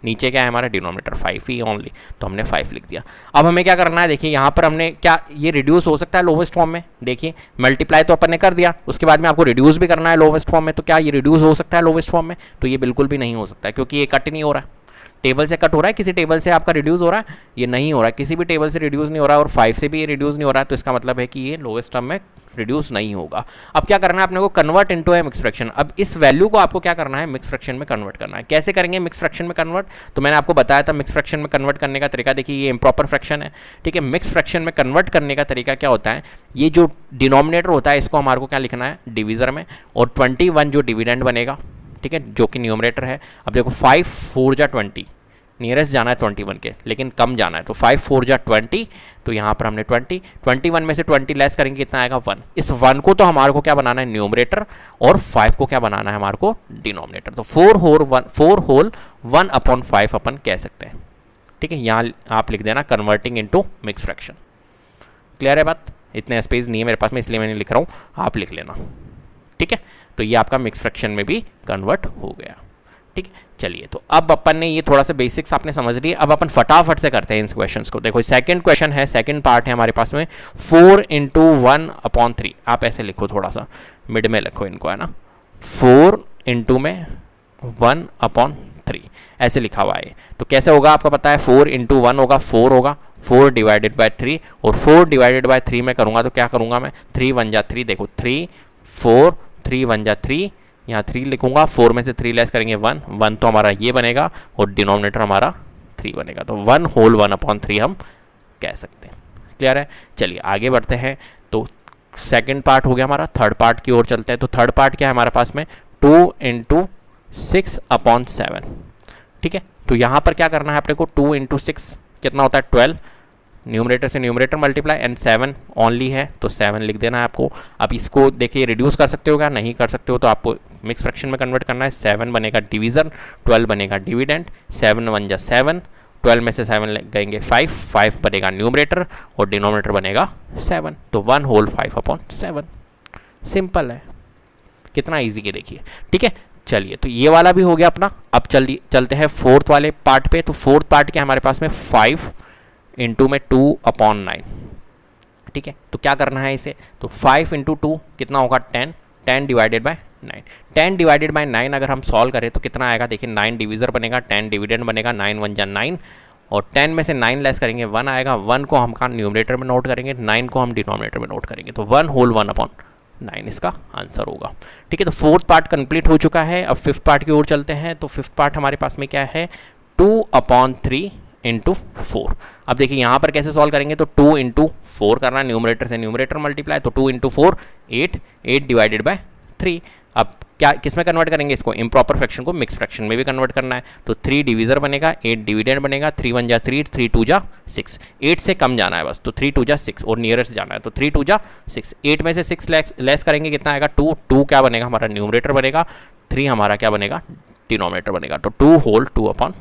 नीचे क्या है हमारा डिनोमिनेटर 5 ही ओनली, तो हमने 5 लिख दिया। अब हमें क्या करना है, देखिए यहाँ पर हमने क्या, ये रिड्यूस हो सकता है लोवेस्ट फॉर्म में। देखिए मल्टीप्लाई तो अपन ने कर दिया, उसके बाद में आपको रिड्यूस भी करना है लोवेस्ट फॉर्म में। तो क्या ये रिड्यूस हो सकता है लोवेस्ट फॉर्म में, तो ये बिल्कुल भी नहीं हो सकता है, क्योंकि ये कट नहीं हो रहा है। टेबल से कट हो रहा है, किसी टेबल से आपका रिड्यूस हो रहा है, ये नहीं हो रहा है, किसी भी टेबल से रिड्यूस नहीं हो रहा है, और 5 से भी ये रिड्यूस नहीं हो रहा है। तो इसका मतलब है कि ये लोवेस्ट टर्म में रिड्यूस नहीं होगा। अब क्या करना है अपने को, कन्वर्ट इनटू ए मिक्स फ्रैक्शन। अब इस वैल्यू को आपको क्या करना है, मिक्स फ्रैक्शन में कन्वर्ट करना है। कैसे करेंगे मिक्स फ्रैक्शन में कन्वर्ट, तो मैंने आपको बताया था मिक्स फ्रैक्शन में कन्वर्ट करने का तरीका। देखिए ये इम्प्रॉपर फ्रैक्शन है, ठीक है। मिक्स फ्रैक्शन में कन्वर्ट करने का तरीका क्या होता है, ये जो डिनोमिनेटर होता है इसको हमारे को क्या लिखना है, डिवीज़र में, और 21 जो डिविडेंड बनेगा, ठीक है, जो कि न्यूमरेटर है। अब देखो 5 4 जा 20, नियरेस्ट जाना है 21 के, लेकिन कम जाना है, तो 5 4 जा 20, तो यहाँ पर हमने 21 में से 20 लेस करेंगे, कितना आएगा 1। इस 1 को तो हमारे को क्या बनाना है, न्यूमरेटर, और 5 को क्या बनाना है हमारे को, डिनोमिनेटर। तो 4 होल 1/5 अपन कह सकते हैं, ठीक है। यहाँ आप लिख देना converting into mix fraction. Clear है बात, इतने स्पेस नहीं है मेरे पास में इसलिए मैंने लिख रहा हूँ, आप लिख लेना, ठीक है। तो ये आपका मिक्स फ्रैक्शन में भी कन्वर्ट हो गया, ठीक है। चलिए, तो अब अपन ने ये थोड़ा सा बेसिक्स आपने समझ लिए, अब अपन फटाफट से करते हैं इन क्वेश्चंस को। देखो सेकंड क्वेश्चन है, सेकंड पार्ट है हमारे पास में, 4 × 1/3। आप ऐसे लिखो, थोड़ा सा मिड में लिखो इनको, है ना, 4 × में 1/3 ऐसे लिखा हुआ है। तो कैसे होगा आपको पता है, 4 × 1 होगा 4 होगा, 4 डिवाइडेड बाय 3, और 4 डिवाइडेड बाय 3 में करूँगा तो क्या करूँगा मैं, 3 1 जा 3, देखो 3 4 3 1 जा 3, यहाँ 3 लिखूंगा, 4 में से 3 लेस करेंगे 1 तो हमारा ये बनेगा, और डिनोमिनेटर हमारा 3 बनेगा, तो 1 होल 1/3 हम कह सकते हैं। क्लियर है, चलिए आगे बढ़ते हैं। तो सेकंड पार्ट हो गया हमारा, थर्ड पार्ट की ओर चलते हैं। तो थर्ड पार्ट क्या है हमारे पास में, 2 × 6/7, ठीक है। तो यहाँ पर क्या करना है अपने को, 2 × 6 कितना होता है 12, न्यूमरेटर से न्यूमरेटर मल्टीप्लाई, एंड 7 ओनली है तो 7 लिख देना है आपको। अब इसको देखिए रिड्यूस कर सकते हो क्या, नहीं कर सकते हो, तो आपको मिक्स फ्रैक्शन में कन्वर्ट करना है। 7 बनेगा डिवीज़र, 12 बनेगा डिविडेंड, 7 1 जा 7, 12 में से 7 गएंगे 5 बनेगा न्यूमरेटर, और डिनोमिनेटर बनेगा 7, तो 1 होल 5/7। सिंपल है, कितना ईजी के देखिए, ठीक है। चलिए, तो ये वाला भी हो गया अपना। अब चलते हैं फोर्थ वाले पार्ट पे। तो फोर्थ पार्ट क्या हमारे पास में, 5 × में 2/9, ठीक है। तो क्या करना है इसे, तो 5 × 2 कितना होगा 10, 10 डिवाइडेड बाय 9, 10 डिवाइडेड बाय 9 अगर हम सॉल्व करें तो कितना आएगा, देखिए 9 डिवीज़र बनेगा, 10 डिविडेंड बनेगा, 9 1 जा 9, और 10 में से 9 लेस करेंगे 1 आएगा, 1 को हम न्यूमरेटर में नोट करेंगे, 9 को हम डिनोमिनेटर में नोट करेंगे, तो 1 होल 1/9 इसका आंसर होगा, ठीक है। तो फोर्थ पार्ट कंप्लीट हो चुका है। अब फिफ्थ पार्ट की ओर चलते हैं। तो फिफ्थ पार्ट हमारे पास में क्या है, 2/3 × 4। अब देखिए यहाँ पर कैसे सॉल्व करेंगे, तो 2 × 4 करना, न्यूमरेटर से न्यूमरेटर मल्टीप्लाई, तो 2 × 4 8 डिवाइडेड बाय 3। अब क्या किस में कन्वर्ट करेंगे इसको, इम्प्रॉपर फ्रैक्शन को मिक्स फ्रैक्शन में भी कन्वर्ट करना है, तो 3 डिवीज़र बनेगा, 8 डिविडेंड बनेगा, 3 1 जा 3, 3 2 जा 6, 8 से कम जाना है बस, तो 3 2 जा 6, और नियरेस्ट जाना है, तो 3 2 जा 6, 8 में से 6 लेस करेंगे, कितना आएगा 2 क्या बनेगा हमारा न्यूमरेटर बनेगा, 3 हमारा क्या बनेगा डिनोमिनेटर बनेगा, तो 2 होल 2/3।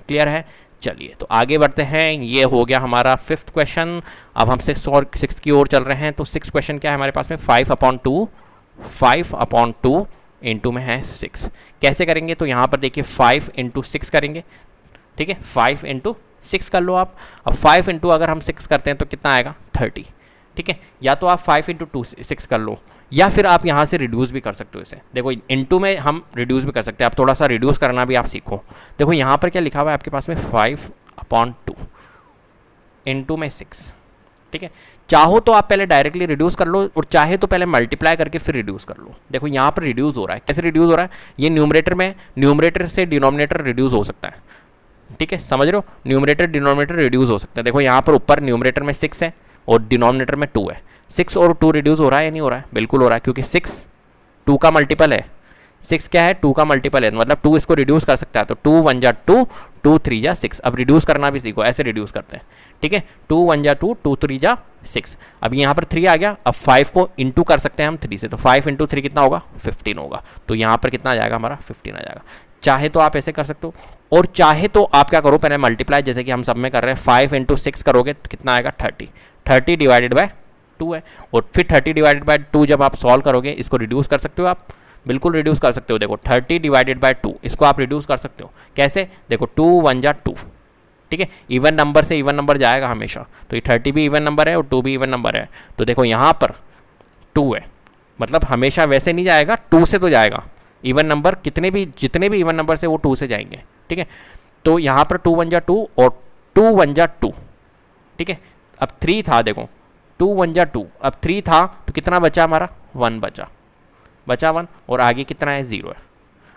क्लियर है, चलिए तो आगे बढ़ते हैं। ये हो गया हमारा फिफ्थ क्वेश्चन। अब हम सिक्स की ओर चल रहे हैं। तो सिक्स क्वेश्चन क्या है हमारे पास में, 5/2 इंटू में है 6। कैसे करेंगे, तो यहाँ पर देखिए 5 × 6 करेंगे, ठीक है, 5 × 6 कर लो आप। अब 5 × अगर हम 6 करते हैं तो कितना आएगा 30, ठीक है। या तो आप 5 × 2 6 कर लो, या फिर आप यहाँ से रिड्यूस भी कर सकते हो इसे। देखो इनटू में हम रिड्यूस भी कर सकते हैं, आप थोड़ा सा रिड्यूस करना भी आप सीखो। देखो यहाँ पर क्या लिखा हुआ है आपके पास में, 5/2 इंटू में 6, ठीक है। चाहो तो आप पहले डायरेक्टली रिड्यूस कर लो, और चाहे तो पहले मल्टीप्लाई करके फिर रिड्यूस कर लो। देखो यहाँ पर रिड्यूस हो रहा है, कैसे रिड्यूस हो रहा है, ये न्यूमरेटर से डिनोमिनेटर रिड्यूस हो सकता है, ठीक है, समझ रहे हो, न्यूमरेटर डिनोमिनेटर रिड्यूस हो सकता है। देखो यहाँ पर ऊपर न्यूमरेटर में 6 है और डिनोमिनेटर में 2 है, 6 और 2 रिड्यूस हो रहा है या नहीं हो रहा है, बिल्कुल हो रहा है, क्योंकि 6 2 का मल्टीपल है, 6 क्या है 2 का मल्टीपल है, मतलब 2 इसको रिड्यूस कर सकता है, तो 2 1 जा 2, 2 3 जा 6। अब रिड्यूस करना भी सीखो, ऐसे रिड्यूस करते हैं, ठीक है, 2 1 जा 2, 2 3 जा 6। अब यहाँ पर 3 आ गया, अब 5 को इंटू कर सकते हैं हम 3 से, तो 5 × 3 कितना होगा 15 होगा, तो यहाँ पर कितना आ जाएगा हमारा 15 आ जाएगा। चाहे तो आप ऐसे कर सकते हो, और चाहे तो आप क्या करो पहले मल्टीप्लाई, जैसे कि हम सब में कर रहे हैं, 5 × 6 करोगे तो कितना आएगा 30 डिवाइडेड बाय 2 है, और फिर 30 डिवाइडेड बाय 2 जब आप सॉल्व करोगे, इसको रिड्यूस कर सकते हो आप, बिल्कुल रिड्यूस कर सकते हो। देखो 30 डिवाइडेड बाय 2 इसको आप रिड्यूस कर सकते हो, कैसे, देखो 2 1 जा 2, ठीक है, इवन नंबर से इवन नंबर जाएगा हमेशा, तो ये 30 भी इवन नंबर है और 2 भी इवन नंबर है, तो देखो यहाँ पर 2 है, मतलब हमेशा वैसे नहीं जाएगा, 2 से तो जाएगा, इवन नंबर जितने भी इवन नंबर से वो 2 से जाएंगे, ठीक है। तो यहाँ पर 2 1 जा 2 और 2 1 जा 2, ठीक है। अब 3 था, देखो 2 1 जा 2, अब 3 था तो कितना बचा हमारा 1 बचा 1, और आगे कितना है 0 है।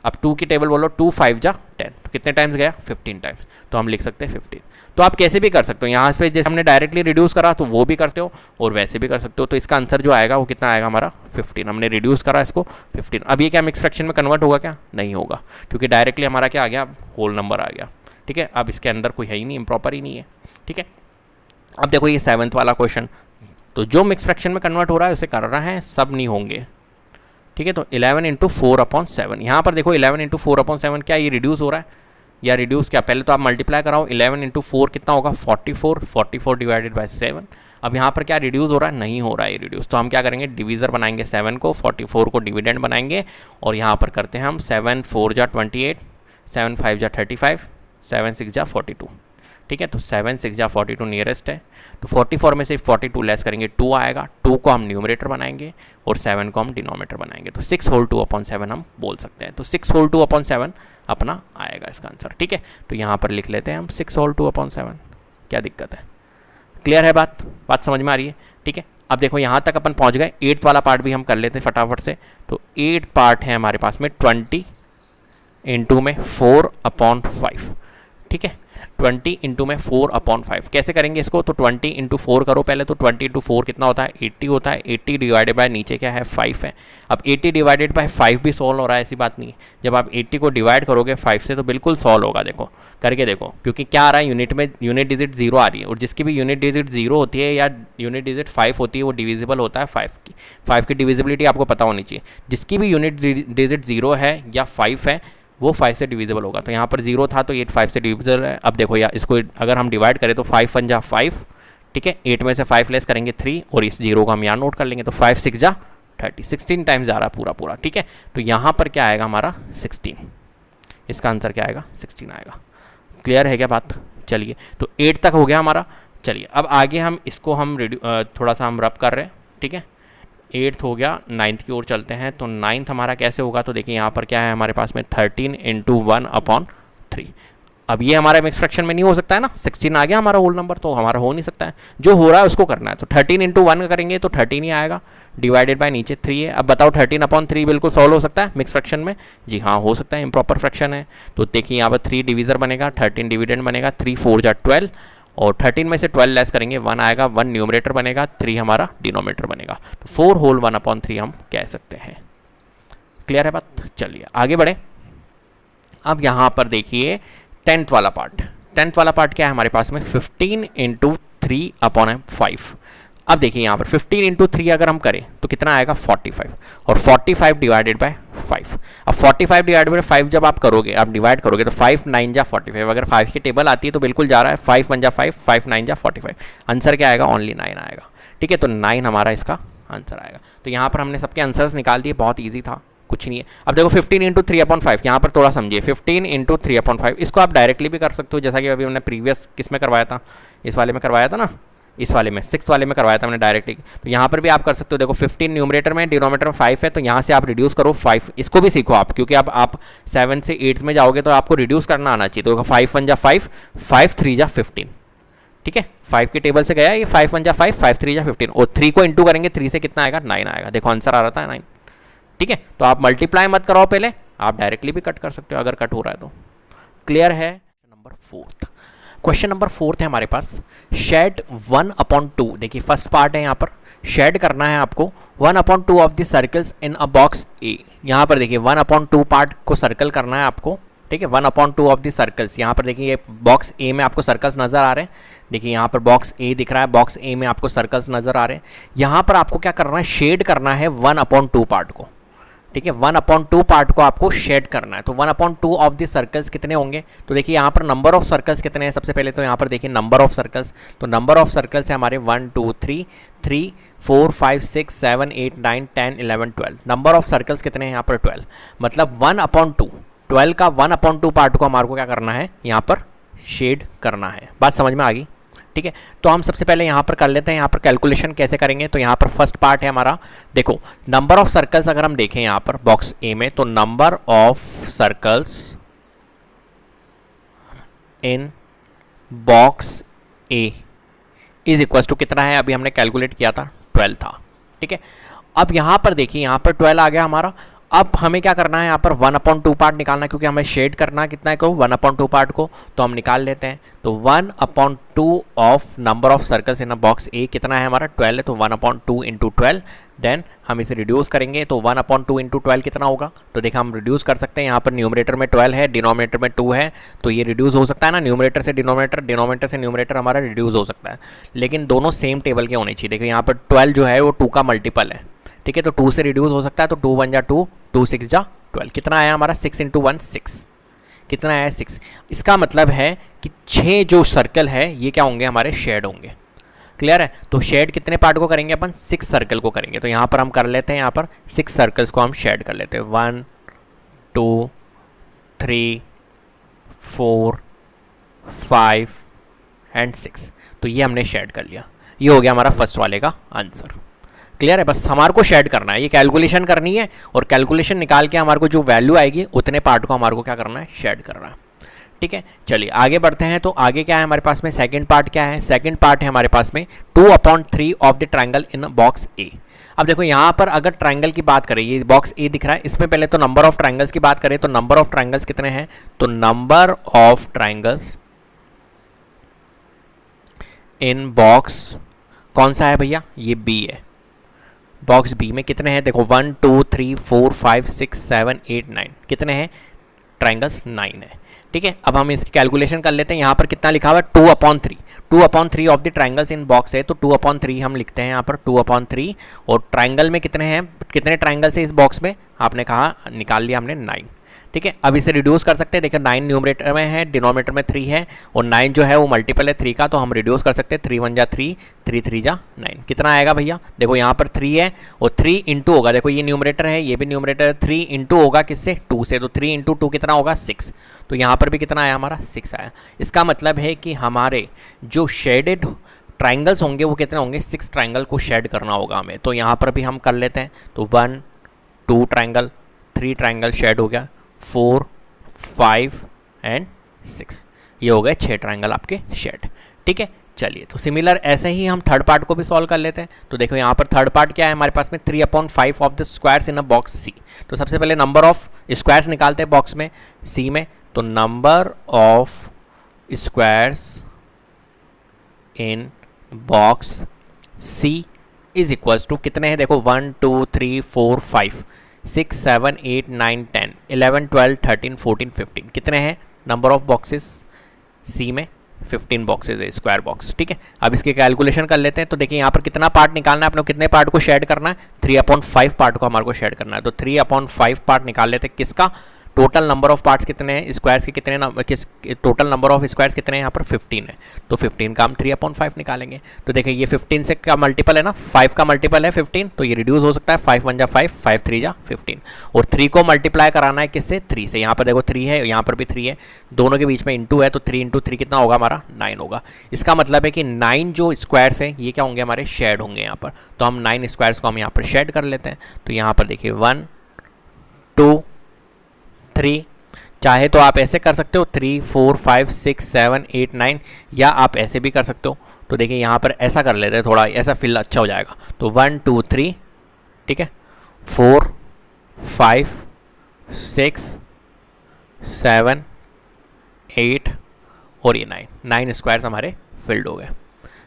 अब 2 की टेबल बोलो, 2 5 जा 10, तो कितने टाइम्स गया 15 टाइम्स, तो हम लिख सकते हैं 15। तो आप कैसे भी कर सकते हो, यहाँ पे जैसे हमने डायरेक्टली रिड्यूस करा तो वो भी करते हो और वैसे भी कर सकते हो। तो इसका आंसर जो आएगा वो कितना आएगा हमारा 15, हमने रिड्यूस करा इसको 15। अब ये क्या मिक्स फ्रैक्शन में कन्वर्ट होगा क्या, नहीं होगा, क्योंकि डायरेक्टली हमारा क्या आ गया, होल नंबर आ गया। ठीक है, अब इसके अंदर कोई है ही नहीं, इम्प्रॉपर ही नहीं है। ठीक है, अब देखो ये 7th वाला क्वेश्चन, तो जो मिक्स फ्रैक्शन में कन्वर्ट हो रहा है उसे कर रहा है, सब नहीं होंगे। ठीक है, तो 11 इंटू 4/7, यहाँ पर देखो 11 इंटू 4/7 क्या ये रिड्यूस हो रहा है या रिड्यूस, क्या पहले तो आप मल्टीप्लाई कराओ, 11 इंटू 4 कितना होगा 44 डिवाइडेड बाई 7। अब यहाँ पर क्या रिड्यूस हो रहा है, नहीं हो रहा है रिड्यूस, तो हम क्या करेंगे, डिवीज़र बनाएंगे 7 को, 44 को डिविडेंड बनाएंगे, और यहाँ पर करते हैं हम 7 4 जा 28, 7 5 जा 35, 7 6 जा 42। ठीक है, तो 7 6 जा 42 नियरेस्ट है, तो 44 में से 42 लेस करेंगे 2 आएगा, 2 को हम न्यूमरेटर बनाएंगे और 7 को हम डिनोमिनेटर बनाएंगे, तो 6 होल 2/7 हम बोल सकते हैं। तो 6 होल 2/7 अपना आएगा इसका आंसर। ठीक है, तो यहाँ पर लिख लेते हैं हम 6 होल 2/7, क्या दिक्कत है, क्लियर है बात समझ में आ रही है। ठीक है, अब देखो यहाँ तक अपन पहुँच गए, 8th वाला पार्ट भी हम कर लेते हैं फटाफट से। तो 8th पार्ट है हमारे पास में 20 इंटू में 4/5। ठीक है, 20 इंटू में 4/5 कैसे करेंगे इसको, तो 20 इंटू 4 करो पहले, तो 20 इंटू 4 कितना होता है 80 होता है, 80 डिवाइडेड बाय नीचे क्या है 5 है। अब 80 डिवाइडेड बाय 5 भी सॉल्व हो रहा है, ऐसी बात नहीं है, जब आप 80 को डिवाइड करोगे 5 से तो बिल्कुल सॉल्व होगा, देखो करके देखो, क्योंकि क्या आ रहा है यूनिट में, यूनिट डिजिट 0 आ रही है, और जिसकी भी यूनिट डिजिट 0 होती है या यूनिट डिजिट 5 होती है वो डिविजिबल होता है 5 की डिविजिबिलिटी आपको पता होनी चाहिए। जिसकी भी यूनिट डिजिट 0 है या 5 है वो 5 से डिविजिबल होगा, तो यहाँ पर 0 था तो 8 5 से डिविजिबल है। अब देखो यार इसको अगर हम डिवाइड करें तो 5 1 जा 5, ठीक है, 8 में से 5 लेस करेंगे 3, और इस 0 को हम यहाँ नोट कर लेंगे, तो 5 6 जा 30, 16 टाइम्स जा रहा है पूरा। ठीक है, तो यहाँ पर क्या आएगा हमारा 16, इसका आंसर क्या आएगा 16 आएगा। क्लियर है क्या बात, चलिए तो 8 तक हो गया हमारा। चलिए अब आगे हम इसको हम थोड़ा सा हम रब कर रहे हैं। ठीक है, 8th हो गया, 9th की ओर चलते हैं। तो 9th हमारा कैसे होगा, तो देखिए यहाँ पर क्या है हमारे पास में 13 इंटू 1/3। अब ये हमारा मिक्स फ्रैक्शन में नहीं हो सकता है ना, 16 आ गया हमारा होल नंबर, तो हमारा हो नहीं सकता है, जो हो रहा है उसको करना है। तो 13 इंटू 1 करेंगे तो 13 ही आएगा, डिवाइडेड बाय नीचे 3 है। अब बताओ 13/3 बिल्कुल सॉल्व हो सकता है मिक्स फ्रैक्शन में, जी हाँ हो सकता है, इम्प्रॉपर फ्रैक्शन है। तो देखिए यहाँ पर 3 डिविजर बनेगा, 13 डिविडेंड बनेगा, 3 4 जा 12, और 13 में से 12 लेस करेंगे 1 आएगा, 1 न्यूमरेटर बनेगा, 3 हमारा डिनोमिनेटर बनेगा, तो 4 होल 1/3 हम कह सकते हैं। क्लियर है बात, चलिए आगे बढ़े। अब यहाँ पर देखिए 10th वाला पार्ट, 10th वाला पार्ट क्या है हमारे पास में 15 इंटू 3/5। अब देखिए यहाँ पर 15 इंटू 3 अगर हम करें तो कितना आएगा 45, और 45 डिवाइडेड बाय 5। अब 45 डिवाइडेड बाय 5 जब आप करोगे, आप डिवाइड करोगे तो 5 9 जा 45, अगर 5 की टेबल आती है तो बिल्कुल जा रहा है, 5 1 जा 5, 5 9 जा 45, आंसर क्या आएगा ओनली 9 आएगा। ठीक है, तो 9 हमारा इसका आंसर आएगा। तो यहाँ पर हमने सबके आंसर्स निकाल दिए, बहुत ईजी था, कुछ नहीं है। अब देखो 15 इंटू 3/5, यहाँ पर थोड़ा समझिए, 15 इंटू 3/5 इसको आप डायरेक्टली भी कर सकते हो, जैसा कि अभी हमने प्रीवियस किस में करवाया था, इस वाले में करवाया था ना, इस वाले में 6 वाले में करवाया था हमने डायरेक्टली। तो यहाँ पर भी आप कर सकते हो, देखो 15 न्यूमरेटर में, डिनोमिनेटर में 5 है, तो यहाँ से आप रिड्यूस करो 5, इसको भी सीखो आप, क्योंकि अब आप 7 से 8 में जाओगे तो आपको रिड्यूस करना आना चाहिए। तो 5 1 जा 5, 5 3 जा 15, ठीक है, 5 की टेबल से गया ये, 5 1 जा 5, 5 3 जा 15, और 3 को इंटू करेंगे, 3 से कितना आएगा 9 आएगा, देखो आंसर आ रहा था 9। ठीक है, तो आप मल्टीप्लाई मत कराओ पहले, आप डायरेक्टली भी कट कर सकते हो अगर कट हो रहा है तो। क्लियर है। नंबर 4, क्वेश्चन नंबर 4 है हमारे पास, शेड 1/2। देखिए फर्स्ट पार्ट है, यहाँ पर शेड करना है आपको 1/2 of the circles in a box A. यहाँ पर देखिए 1/2 पार्ट को सर्कल करना है आपको, ठीक है, 1/2 ऑफ द सर्कल्स। यहाँ पर देखिए ये बॉक्स ए में आपको सर्कल्स नजर आ रहे हैं, देखिए यहाँ पर बॉक्स ए दिख रहा है, बॉक्स ए में आपको सर्कल्स नजर आ रहे हैं। यहाँ पर आपको क्या करना है, शेड करना है 1/2 पार्ट को, ठीक है, 1/2 पार्ट को आपको शेड करना है। तो 1/2 ऑफ द सर्कल्स कितने होंगे, तो देखिए यहाँ पर नंबर ऑफ सर्कल्स कितने हैं, सबसे पहले तो यहाँ पर देखिए नंबर ऑफ सर्कल्स, तो नंबर ऑफ सर्कल्स है हमारे 1 2 3 3 4 5 6 7 8 9 10 11 12। नंबर ऑफ सर्कल्स कितने हैं यहाँ पर 12, मतलब 1/2, 12 का 1/2 पार्ट को हमारे को क्या करना है, यहाँ पर शेड करना है। बात समझ में आ गई, ठीक है। तो हम सबसे पहले यहाँ पर कर लेते हैं, यहाँ पर कैलकुलेशन कैसे करेंगे। तो यहाँ पर फर्स्ट पार्ट है हमारा, देखो नंबर ऑफ सर्कल्स अगर हम देखें यहाँ पर बॉक्स ए में, तो number of circles in box A is equal to कितना है, अभी हमने कैलकुलेट किया था 12 था, ठीक है। अब यहाँ पर देखिए, यहाँ पर 12 आ गया हमारा। अब हमें क्या करना है, यहाँ पर 1/2 पार्ट निकालना है, क्योंकि हमें शेड करना है कितना है को 1/2 पार्ट को, तो हम निकाल लेते हैं। तो 1/2 of number of circles in a box A कितना है हमारा 12 है, तो 1/2 इंटू 12। देन हम इसे रिड्यूस करेंगे, तो 1/2 इंटू 12 कितना होगा, तो देखा हम रिड्यूस कर सकते हैं। यहाँ पर न्यूमरेटर में 12 है, डिनोमिनेटर में 2 है, तो ये रिड्यूस हो सकता है ना, न्यूमरेटर से डिनोमिनेटर, डिनोमिनेटर से न्यूमरेटर हमारा रिड्यूस हो सकता है, लेकिन दोनों सेम टेबल के होने चाहिए। देखो यहाँ पर 12 जो है वो 2 का मल्टीपल है, ठीक है, तो 2 से रिड्यूस हो सकता है, तो 2 1 जा 2, 2 6 जा 12, कितना आया हमारा 6 इंटू 1 6, कितना आया 6। इसका मतलब है कि 6 जो सर्कल है ये क्या होंगे हमारे शेड होंगे, क्लियर है। तो शेड कितने पार्ट को करेंगे अपन, 6 सर्कल को करेंगे, तो यहाँ पर हम कर लेते हैं, यहाँ पर 6 सर्कल्स को हम शेड कर लेते हैं, 1 2 3 4 5 एंड 6, तो ये हमने शेड कर लिया। ये हो गया हमारा फर्स्ट वाले का आंसर, क्लियर है। बस हमारे को शेड करना है, ये कैलकुलेशन करनी है, और कैलकुलेशन निकाल के हमारे को जो वैल्यू आएगी उतने पार्ट को हमारे को क्या करना है, शेड करना है, ठीक है। चलिए आगे बढ़ते हैं। तो आगे क्या है हमारे पास में, सेकंड पार्ट क्या है, सेकंड पार्ट है हमारे पास में 2/3 of the triangle in box A. अब देखो यहाँ पर अगर ट्रायंगल की बात करें, ये बॉक्स ए दिख रहा है, इसमें पहले तो नंबर ऑफ ट्रायंगल्स की बात करें, तो नंबर ऑफ ट्रायंगल्स कितने हैं, तो number of triangles in box कौन सा है भैया, ये बी है। बॉक्स बी में कितने हैं, देखो 1 2 3 4 5 6 7 8 9, कितने हैं ट्रायंगल्स, 9 है, ठीक है। अब हम इसकी कैलकुलेशन कर लेते हैं। यहाँ पर कितना लिखा हुआ है 2/3, 2/3 of the triangles in box है, तो 2/3 हम लिखते हैं यहाँ पर 2/3, और ट्रायंगल में कितने हैं, कितने ट्रायंगल्स है इस बॉक्स में, आपने कहा निकाल लिया हमने 9, ठीक है। अब इसे रिड्यूस कर सकते हैं, देखिए 9 न्यूमरेटर में है, डिनोमिनेटर में 3 है, और 9 जो है वो मल्टीपल है 3 का, तो हम रिड्यूस कर सकते हैं, 3 1 जा 3, 3 3 जा 9, कितना आएगा भैया, देखो यहाँ पर 3 है, और 3 इंटू होगा, देखो ये न्यूमरेटर है, ये भी न्यूमरेटर है, 3 इंटू होगा किससे, 2 से, तो 3 इंटू 2 कितना होगा 6, तो यहाँ पर भी कितना आया हमारा 6 आया। इसका मतलब है कि हमारे जो शेडेड ट्राइंगल्स होंगे वो कितने होंगे, 6 ट्राइंगल को शेड करना होगा हमें, तो यहाँ पर भी हम कर लेते हैं। तो 1 2 ट्राइंगल, 3 ट्राइंगल शेड हो गया, 4 5 एंड 6, ये हो गए 6 ट्राइंगल आपके शेड, ठीक है। चलिए तो सिमिलर ऐसे ही हम थर्ड पार्ट को भी सॉल्व कर लेते हैं। तो देखो यहाँ पर थर्ड पार्ट क्या है हमारे पास में, 3/5 of the squares in a box C. तो सबसे पहले नंबर ऑफ स्क्वायर्स निकालते हैं बॉक्स में सी में, तो number of squares in box C is equals to कितने हैं, देखो 1 2 3 4 5 6 7 8 9 10 11 12 13 14 15, कितने हैं नंबर ऑफ बॉक्सेस सी में, 15 बॉक्सेस है स्क्वायर बॉक्स, ठीक है। अब इसकी कैलकुलेशन कर लेते हैं। तो देखिए यहाँ पर कितना पार्ट निकालना है अपने को, कितने पार्ट को शेड करना है, 3/5 पार्ट को हमारे को शेड करना है। तो 3/5 पार्ट निकाल लेते हैं किसका, टोटल नंबर ऑफ पार्ट्स कितने हैं स्क्वायर्स के, कितने किस टोटल नंबर ऑफ स्क्वायर्स कितने हैं यहाँ पर 15 है, तो 15 का हम 3/5 निकालेंगे। तो देखिए ये 15 से का मल्टीपल है ना, 5 का मल्टीपल है 15, तो ये रिड्यूस हो सकता है, 5 1 जा 5 5 3 जा 15, और 3 को मल्टीप्लाई कराना है किससे, 3 से। यहाँ पर देखो 3 है, यहाँ पर भी 3 है, दोनों के बीच में इंटू है, तो 3 इंटू 3 कितना होगा हमारा 9 होगा। इसका मतलब है कि 9 जो स्क्वायर्स हैं ये क्या होंगे हमारे शेड होंगे यहाँ पर, तो हम 9 स्क्वायर्स को हम यहाँ पर शेड कर लेते हैं। तो यहाँ पर देखिए 1 2 3, चाहे तो आप ऐसे कर सकते हो 3 4 5 6 7 8 9, या आप ऐसे भी कर सकते हो। तो देखिए यहाँ पर ऐसा कर लेते हैं, थोड़ा ऐसा फील अच्छा हो जाएगा। तो 1 2 3, ठीक है, 4 5 6 7 8 और ये 9 स्क्वायर्स हमारे फिल्ड हो गए।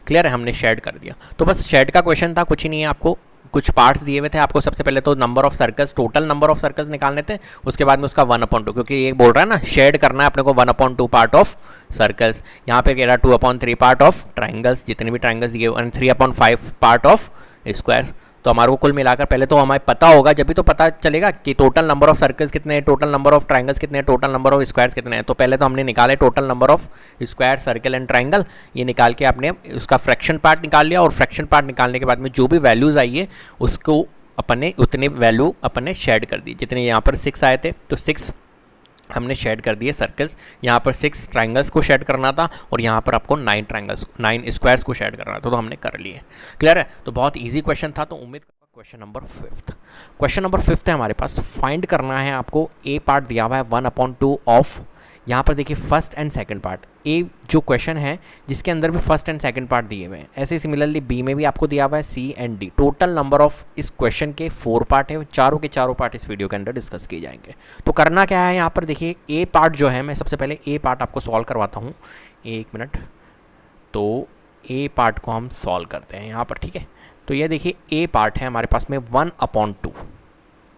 क्लियर है, हमने शेड कर दिया। तो बस शेड का क्वेश्चन था, कुछ ही नहीं है। आपको कुछ पार्ट्स दिए हुए थे, आपको सबसे पहले तो number of circles, total number of circles निकालने थे, उसके बाद में उसका 1/2, क्योंकि ये बोल रहा है ना शेड करना है अपने को 1/2 पार्ट ऑफ सर्कल्स। यहाँ पे कह रहा 2/3 पार्ट ऑफ ट्राइंगल्स, जितने भी ट्राइंगल्स दिए, एंड 3/5 पार्ट ऑफ स्क्वायर्स। तो हमारे को कुल मिलाकर पहले तो हमें पता होगा, जब भी तो पता चलेगा कि टोटल नंबर ऑफ सर्कल्स कितने हैं, टोटल नंबर ऑफ ट्राइंगल्स कितने हैं, टोटल नंबर ऑफ स्क्वायर्स कितने हैं। तो पहले तो हमने निकाले total number of square, circle and triangle, ये निकाल के आपने उसका फ्रैक्शन पार्ट निकाल लिया, और फ्रैक्शन पार्ट निकालने के बाद में जो भी वैल्यूज़ आई है उसको अपन ने उतने वैल्यू अपन ने शेड कर दी। जितने यहाँ पर 6 आए थे तो 6 हमने शेड कर दिए सर्कल्स, यहाँ पर 6 ट्राइंगल्स को शेड करना था, और यहाँ पर आपको 9 ट्राइंगल्स 9 स्क्वायर्स को शेड करना था, तो हमने कर लिए। क्लियर है, तो बहुत ईजी क्वेश्चन था। तो उम्मीद क्वेश्चन नंबर 5, क्वेश्चन नंबर 5 है हमारे पास, फाइंड करना है आपको, ए पार्ट दिया हुआ है 1/2 ऑफ, यहाँ पर देखिए फर्स्ट एंड सेकंड पार्ट, ए जो क्वेश्चन है जिसके अंदर भी फर्स्ट एंड सेकंड पार्ट दिए हुए हैं, ऐसे सिमिलरली बी में भी आपको दिया हुआ है C and D. Total number of इस क्वेश्चन के 4 पार्ट है, चारों के चारों पार्ट इस वीडियो के अंदर डिस्कस किए जाएंगे। तो करना क्या है यहाँ पर देखिए, ए पार्ट जो है, मैं सबसे पहले ए पार्ट आपको सॉल्व करवाता हूँ, 1 मिनट। तो ए पार्ट को हम सॉल्व करते हैं यहाँ पर, ठीक है। तो ये देखिए ए पार्ट है हमारे पास में 1/2,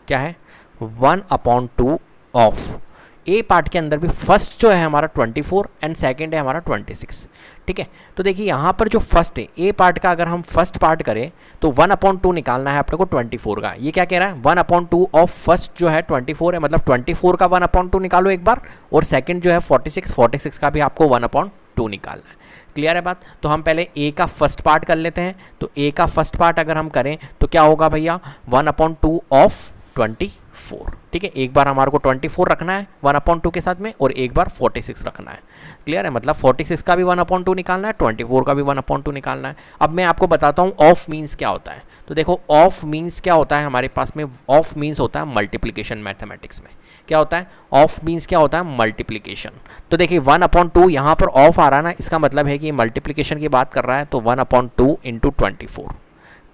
क्या है 1/2 ऑफ ए पार्ट के अंदर भी फर्स्ट जो है हमारा 24 एंड सेकंड है हमारा 26, ठीक है। तो देखिए यहाँ पर जो फर्स्ट है ए पार्ट का, अगर हम फर्स्ट पार्ट करें तो 1/2 निकालना है अपने को 24 का। ये क्या कह रहा है 1/2 ऑफ फर्स्ट जो है 24 है, मतलब 24 का 1/2 निकालो एक बार, और सेकंड जो है 46 का भी आपको 1/2 निकालना है। क्लियर है बात। तो हम पहले ए का फर्स्ट पार्ट कर लेते हैं। तो ए का फर्स्ट पार्ट अगर हम करें तो क्या होगा भैया 1/2 ऑफ 24, ठीक है। एक बार हमारे को 24 रखना है 1/2 के साथ में, और एक बार 46 रखना है। क्लियर है, मतलब 46 का भी 1/2 निकालना है, 24 का भी 1/2 निकालना है। अब मैं आपको बताता हूँ ऑफ मीन्स क्या होता है। तो देखो ऑफ मीन्स क्या होता है हमारे पास में, ऑफ मीन्स होता है मल्टीप्लिकेशन। मैथमेटिक्स में क्या होता है ऑफ मीन्स, क्या होता है मल्टीप्लिकेशन। तो देखिए 1/2 यहाँ पर ऑफ आ रहा है ना, इसका मतलब है कि मल्टीप्लिकेशन की बात कर रहा है, तो 1/2 इंटू 24।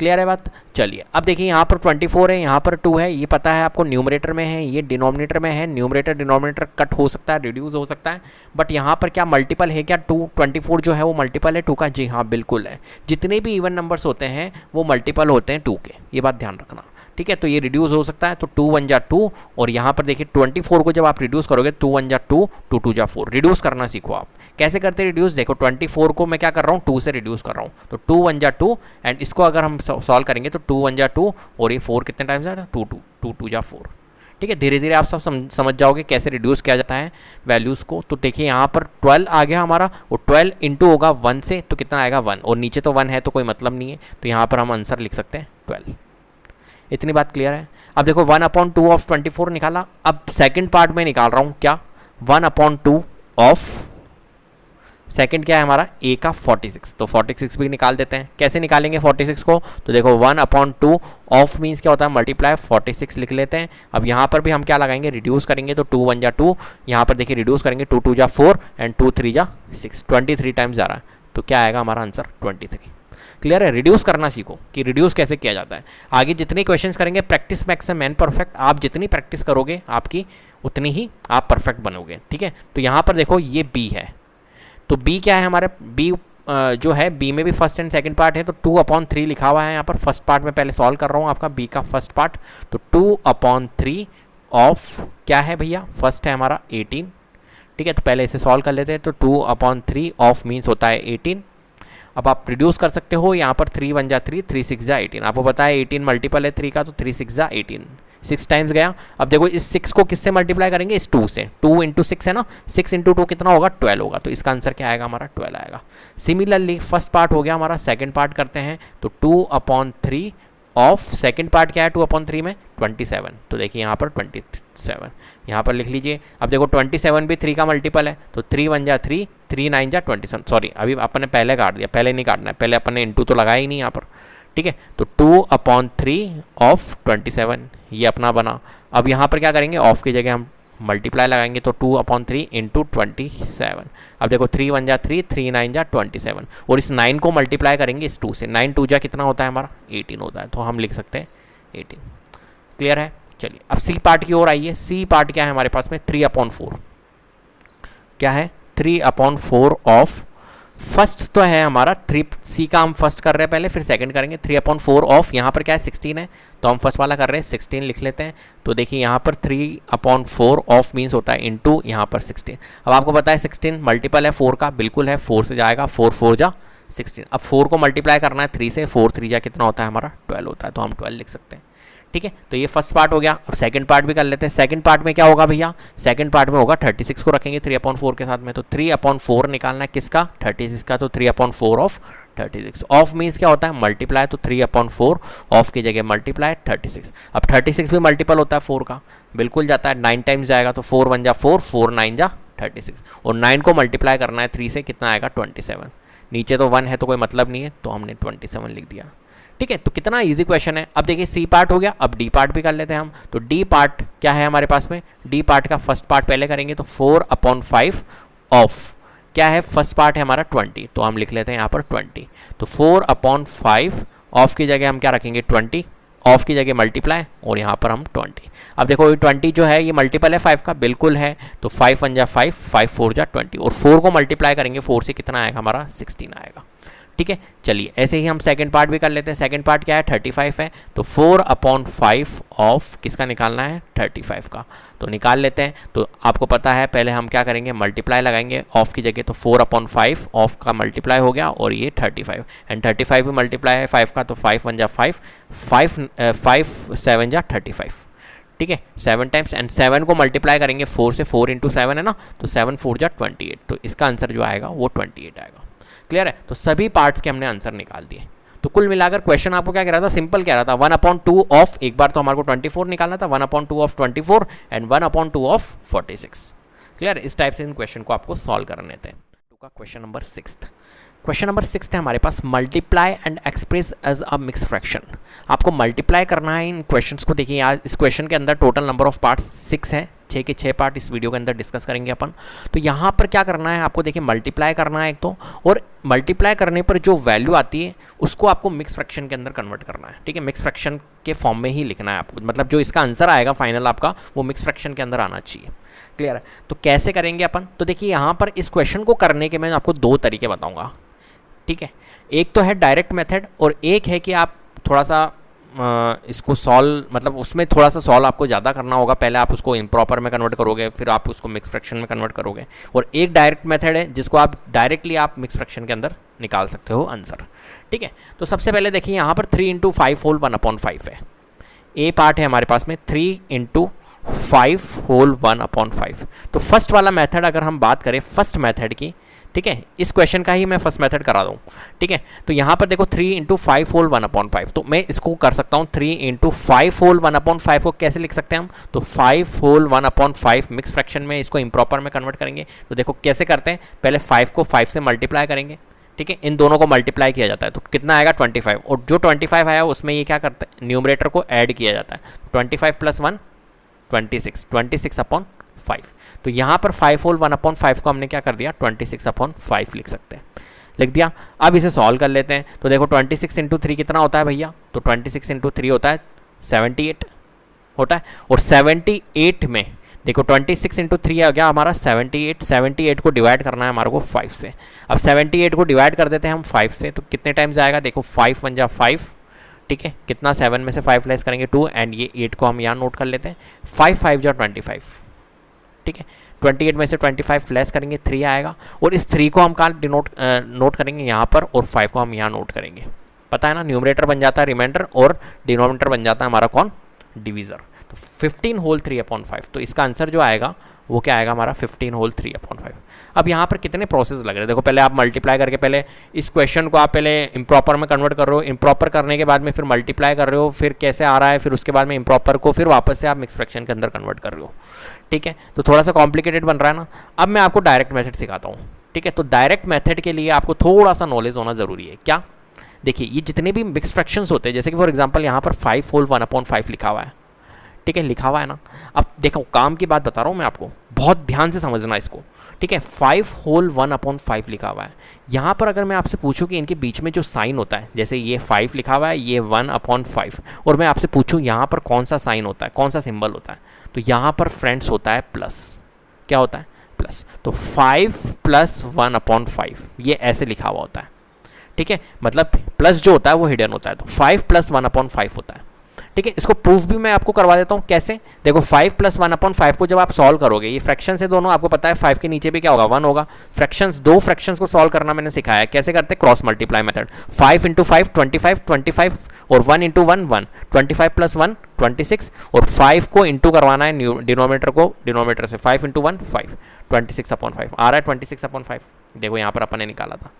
क्लियर है बात। चलिए अब देखिए यहाँ पर 24 है, यहाँ पर 2 है, ये पता है आपको न्यूमरेटर में है, ये डिनोमिनेटर में है। न्यूमरेटर डिनोमिनेटर कट हो सकता है, रिड्यूस हो सकता है, बट यहाँ पर क्या मल्टीपल है क्या 2, 24 जो है वो मल्टीपल है 2 का? जी हाँ बिल्कुल है। जितने भी इवन नंबर्स होते हैं वो मल्टीपल होते हैं 2 के, ये बात ध्यान रखना, ठीक है। तो ये रिड्यूस हो सकता है, तो 2 1 जा 2, और यहाँ पर देखिए 24 को जब आप रिड्यूस करोगे 2 1 जा 2, 2 2 जा 4। रिड्यूस करना सीखो आप, कैसे करते हैं रिड्यूस। देखो 24 को मैं क्या कर रहा हूँ 2 से रिड्यूस कर रहा हूँ, तो 2 1 जा 2, एंड इसको अगर हम सॉल्व करेंगे तो 2 1 जा 2, और ये 4 कितने टाइम्स है 2 2, 2 2 जा 4, ठीक है। धीरे धीरे आप सब समझ जाओगे कैसे रिड्यूस किया जाता है वैल्यूज़ को। तो देखिए यहाँ पर 12 आ गया हमारा, वो 12 इंटू होगा 1 से, तो कितना आएगा 1, और नीचे तो 1 है तो कोई मतलब नहीं है, तो यहाँ पर हम आंसर लिख सकते हैं 12। इतनी बात क्लियर है। अब देखो 1/2 ऑफ 24 निकाला। अब सेकंड पार्ट में निकाल रहा हूँ क्या 1/2 ऑफ सेकंड क्या है हमारा ए का 46, तो 46 भी निकाल देते हैं। कैसे निकालेंगे 46 को, तो देखो 1/2 ऑफ मीन्स क्या होता है मल्टीप्लाई, 46 लिख लेते हैं। अब यहाँ पर भी हम क्या लगाएंगे रिड्यूस करेंगे, तो 2 1 जा 2, यहाँ पर देखिए रिड्यूस करेंगे 2 2 जा 4 एंड 2 3 जा 6, 23 टाइम्स जा रहा है, तो क्या आएगा हमारा आंसर 23। क्लियर है। रिड्यूस करना सीखो कि रिड्यूस कैसे किया जाता है। आगे जितने क्वेश्चंस करेंगे प्रैक्टिस मैक्स मैन परफेक्ट, आप जितनी प्रैक्टिस करोगे आपकी उतनी ही आप परफेक्ट बनोगे, ठीक है। तो यहाँ पर देखो ये बी है, तो बी क्या है हमारे बी जो है बी में भी फर्स्ट एंड सेकंड पार्ट है, तो 2/3 लिखा हुआ है यहाँ पर। फर्स्ट पार्ट में पहले सॉल्व कर रहा हूँ आपका बी का फर्स्ट पार्ट, तो 2/3 ऑफ क्या है भैया फर्स्ट है हमारा 18, ठीक है। तो पहले इसे सॉल्व कर लेते हैं, तो 2/3 ऑफ मीन्स होता है 18। अब आप रिड्यूस कर सकते हो, यहाँ पर 3 1 जा 3, 3 6 जा 18। आपको पता है 18 मल्टीपल है 3 का, तो 3 6 जा 18, 6 टाइम्स गया। अब देखो इस 6 को किससे मल्टीप्लाई करेंगे, इस 2 से। 2 इंटू 6 है ना, 6 इंटू 2 कितना होगा 12 होगा, तो इसका आंसर क्या आएगा हमारा 12 आएगा। सिमिलरली फर्स्ट पार्ट हो गया हमारा, सेकंड पार्ट करते हैं, तो 2/3 ऑफ सेकंड पार्ट क्या है 2/3 में 27, तो देखिए यहाँ पर 27 यहाँ पर लिख लीजिए। अब देखो 27 भी 3 का मल्टीपल है, तो 3 1 जा 3, 3 9 जा 27, सॉरी अभी अपन ने पहले काट दिया, पहले नहीं काटना है, पहले अपन ने इंटू तो लगाया ही नहीं यहाँ पर, ठीक है। तो 2/3 ऑफ 27 ये अपना बना। अब यहाँ पर क्या करेंगे ऑफ की जगह हम मल्टीप्लाई लगाएंगे, तो 2/3 इंटू 27। अब देखो 3 1 जा 3, 3 9 जा 27, और इस 9 को मल्टीप्लाई करेंगे इस 2 से। 9 2 जा कितना होता है हमारा 18 होता है, तो हम लिख सकते हैं 18। क्लियर है। चलिए अब सी पार्ट की ओर आइए। सी पार्ट क्या है हमारे पास में 3/4, क्या है 3/4 ऑफ फर्स्ट तो है हमारा 3, सी का हम फर्स्ट कर रहे हैं पहले, फिर सेकंड करेंगे। 3/4 ऑफ यहाँ पर क्या है 16 है, तो हम फर्स्ट वाला कर रहे हैं 16 लिख लेते हैं। तो देखिए यहाँ पर 3/4 ऑफ मीन्स होता है इंटू यहाँ पर 16। अब आपको पता है 16 मल्टीपल है 4 का, बिल्कुल है, 4 से जाएगा, 4 4 जा 16। अब 4 को मल्टीप्लाई करना है 3 से, 4 3 जा कितना होता है हमारा 12 होता है, तो हम 12 लिख सकते हैं, ठीक है। तो ये फर्स्ट पार्ट हो गया। अब सेकंड पार्ट भी कर लेते हैं। सेकंड पार्ट में क्या होगा भैया, सेकंड पार्ट में होगा 36 को रखेंगे 3/4 के साथ में, तो 3/4 निकालना है किसका 36 का, तो 3/4 ऑफ 36। ऑफ मीन्स क्या होता है मल्टीप्लाई, तो 3/4 ऑफ की जगह मल्टीप्लाई 36। अब 36 भी मल्टीपल होता है 4 का, बिल्कुल जाता है, 9 टाइम्स जाएगा, तो 4 1 जा 4, 4 9 जा 36, और 9 को मल्टीप्लाई करना है 3 से, कितना आएगा 27। नीचे तो 1 है तो कोई मतलब नहीं है, तो हमने 27 लिख दिया, ठीक है, तो कितना इजी क्वेश्चन है। अब देखिए सी पार्ट हो गया, अब डी पार्ट भी कर लेते हैं हम। तो डी पार्ट क्या है हमारे पास में, डी पार्ट का फर्स्ट पार्ट पहले करेंगे, तो 4/5 ऑफ क्या है, फर्स्ट पार्ट है हमारा 20, तो हम लिख लेते हैं यहाँ पर 20। तो 4/5 ऑफ की जगह हम क्या रखेंगे 20, ऑफ की जगह मल्टीप्लाई और यहाँ पर हम 20। अब देखो ये 20 जो है ये मल्टीपल है 5 का, बिल्कुल है। तो 5 1 जा 5, 5 4 जा 20 और 4 को मल्टीप्लाई करेंगे 4 से कितना आएगा हमारा 16 आएगा। ठीक है, चलिए ऐसे ही हम सेकंड पार्ट भी कर लेते हैं। सेकंड पार्ट क्या है 35 है, तो 4/5 ऑफ किसका निकालना है 35 का, तो निकाल लेते हैं। तो आपको पता है पहले हम क्या करेंगे मल्टीप्लाई लगाएंगे ऑफ की जगह, तो 4/5 ऑफ का मल्टीप्लाई हो गया और ये 35 एंड 35 भी मल्टीप्लाई है 5 का, तो 5 1 जा 5, 5 7 जा 35। ठीक है, 7 टाइम्स एंड 7 को मल्टीप्लाई करेंगे 4 से, 4 × 7 है ना, तो 7 4 जा 28, तो इसका आंसर जो आएगा वो 28 आएगा। क्लियर है, तो सभी पार्ट्स के हमने आंसर निकाल दिए। तो कुल मिलाकर क्वेश्चन आपको क्या कह रहा था, सिंपल कह रहा था 1/2 ऑफ, एक बार तो हमारे को 24 निकालना था, 1/2 ऑफ 24 एंड 1/2 ऑफ 46। क्लियर, इस टाइप से इन क्वेश्चन को आपको सॉल्व करने थे। का क्वेश्चन नंबर 6। क्वेश्चन नंबर 6 है हमारे पास, multiply and express as a mix fraction. आपको मल्टीप्लाई करना है इन क्वेश्चंस को। देखिए आज इस क्वेश्चन के अंदर टोटल नंबर ऑफ पार्ट्स 6 हैं, 6 के 6 पार्ट इस वीडियो के अंदर डिस्कस करेंगे अपन। तो यहाँ पर क्या करना है आपको, देखिए मल्टीप्लाई करना है एक तो, और मल्टीप्लाई करने पर जो वैल्यू आती है उसको आपको मिक्स फ्रैक्शन के अंदर कन्वर्ट करना है। ठीक है, मिक्स फ्रैक्शन के फॉर्म में ही लिखना है आपको, मतलब जो इसका आंसर आएगा फाइनल आपका वो मिक्स फ्रैक्शन के अंदर आना चाहिए। क्लियर है, तो कैसे करेंगे अपन, तो देखिए यहाँ पर इस क्वेश्चन को करने के मैं आपको 2 तरीके बताऊँगा। ठीक है, एक तो है डायरेक्ट मेथड और एक है कि आप थोड़ा सा इसको सॉल्व, मतलब उसमें थोड़ा सा सॉल्व आपको ज़्यादा करना होगा। पहले आप उसको इम्प्रॉपर में कन्वर्ट करोगे, फिर आप उसको मिक्स फ्रैक्शन में कन्वर्ट करोगे। और एक डायरेक्ट मेथड है जिसको आप डायरेक्टली आप मिक्स फ्रैक्शन के अंदर निकाल सकते हो आंसर। ठीक है, तो सबसे पहले देखिए यहाँ पर 3 × 5 होल 1/5 है। ए पार्ट है हमारे पास में 3 × 5 होल 1/5। तो फर्स्ट वाला मेथड अगर हम बात करें फर्स्ट मेथड की, ठीक है, इस क्वेश्चन का ही मैं फर्स्ट मेथड करा दूँ। ठीक है, तो यहाँ पर देखो 3 × 5 होल 1/5, तो मैं इसको कर सकता हूँ 3 × 5 होल 1/5 को कैसे लिख सकते हैं हम, तो 5 होल 1/5 मिक्स फ्रैक्शन में इसको इम्प्रॉपर में कन्वर्ट करेंगे। तो देखो कैसे करते हैं, पहले 5 को 5 से मल्टीप्लाई करेंगे। ठीक है, इन दोनों को मल्टीप्लाई किया जाता है, तो कितना आएगा 25, और जो 25 आया उसमें ये क्या करते हैं न्यूमरेटर को ऐड किया जाता है। 25 + 1 26, 26/5। तो यहाँ पर 5 होल 1/5 को हमने क्या कर दिया 26/5 लिख सकते हैं, लिख दिया। अब इसे सॉल्व कर लेते हैं। तो देखो 26 × 3 कितना होता है भैया, तो 26 × 3 होता है 78 होता है। और 78 में देखो 26 × 3 आ गया हमारा 78, 78 को डिवाइड करना है हमारे को 5 से। अब 78 को डिवाइड कर देते हैं हम 5 से, तो कितने टाइम्स आएगा, देखो 5 1 जा 5। ठीक है, कितना 7 में से 5 लेस करेंगे 2 एंड ये 8 को हम यहाँ नोट कर लेते हैं। 5 5 जा 25। ठीक है, 28 में से 25 लेस करेंगे 3 आएगा, और इस 3 को हम कहाँ नोट करेंगे यहाँ पर, और 5 को हम यहाँ नोट करेंगे। पता है ना, न्यूमरेटर बन जाता है रिमाइंडर और डिनोमिनेटर बन जाता है हमारा कौन, डिवीज़र। तो 15 होल 3/5, तो इसका आंसर जो आएगा वो क्या आएगा हमारा 15 होल 3/5। अब यहाँ पर कितने प्रोसेस लग रहे हैं, देखो पहले आप मल्टीप्लाई करके, पहले इस क्वेश्चन को आप पहले इम्प्रॉपर में कन्वर्ट कर रहे हो, इम्प्रॉपर करने के बाद में फिर मल्टीप्लाई कर रहे हो, फिर कैसे आ रहा है, फिर उसके बाद में इम्प्रॉपर को फिर वापस से आप मिक्स फ्रैक्शन के अंदर कन्वर्ट कर रहे हो। ठीक है, तो थोड़ा सा कॉम्प्लिकेटेड बन रहा है ना। अब मैं आपको डायरेक्ट मेथड सिखाता हूँ। ठीक है, तो डायरेक्ट मेथड के लिए आपको थोड़ा सा नॉलेज होना ज़रूरी है। क्या, देखिए ये जितने भी मिक्स फ्रैक्शंस होते हैं, जैसे कि फॉर एग्जाम्पल यहाँ पर 5 होल 1/5 लिखा हुआ है। ठीक है, लिखा हुआ है ना। अब देखो काम की बात बता रहा हूँ मैं आपको, बहुत ध्यान से समझना इसको। ठीक है, 5 होल 1/5 लिखा हुआ है। यहाँ पर अगर मैं आपसे पूछूं कि इनके बीच में जो साइन होता है, जैसे ये 5 लिखा हुआ है, ये 1/5, और मैं आपसे पूछूं यहाँ पर कौन सा साइन होता है, कौन सा सिंबल होता है, तो यहाँ पर फ्रेंड्स होता है प्लस। क्या होता है, प्लस। तो 5 + 1/5 ये ऐसे लिखा हुआ होता है। ठीक है, मतलब प्लस जो होता है वो हिडन होता है, तो 5 + 1/5 होता है। ठीक है, इसको प्रूफ भी मैं आपको करवा देता हूँ। कैसे, देखो 5 + 1/5 को जब आप सॉल्व करोगे, ये फ्रैक्शन से दोनों, आपको पता है 5 के नीचे भी क्या होगा 1 होगा। फ्रैक्शंस, 2 फ्रैक्शंस को सॉल्व करना मैंने सिखाया है, कैसे करते हैं, क्रॉस मल्टीप्लाई मेथड। 5 × 5 25, 25 और 1 × 1 1, 25 + 1 26, और 5 को इंटू करवाना है डिनोमिनेटर को डिनोमिनेटर से, 5 × 1 5, 26/5 आ रहा है 26/5। देखो यहाँ पर अपन ने निकाला था,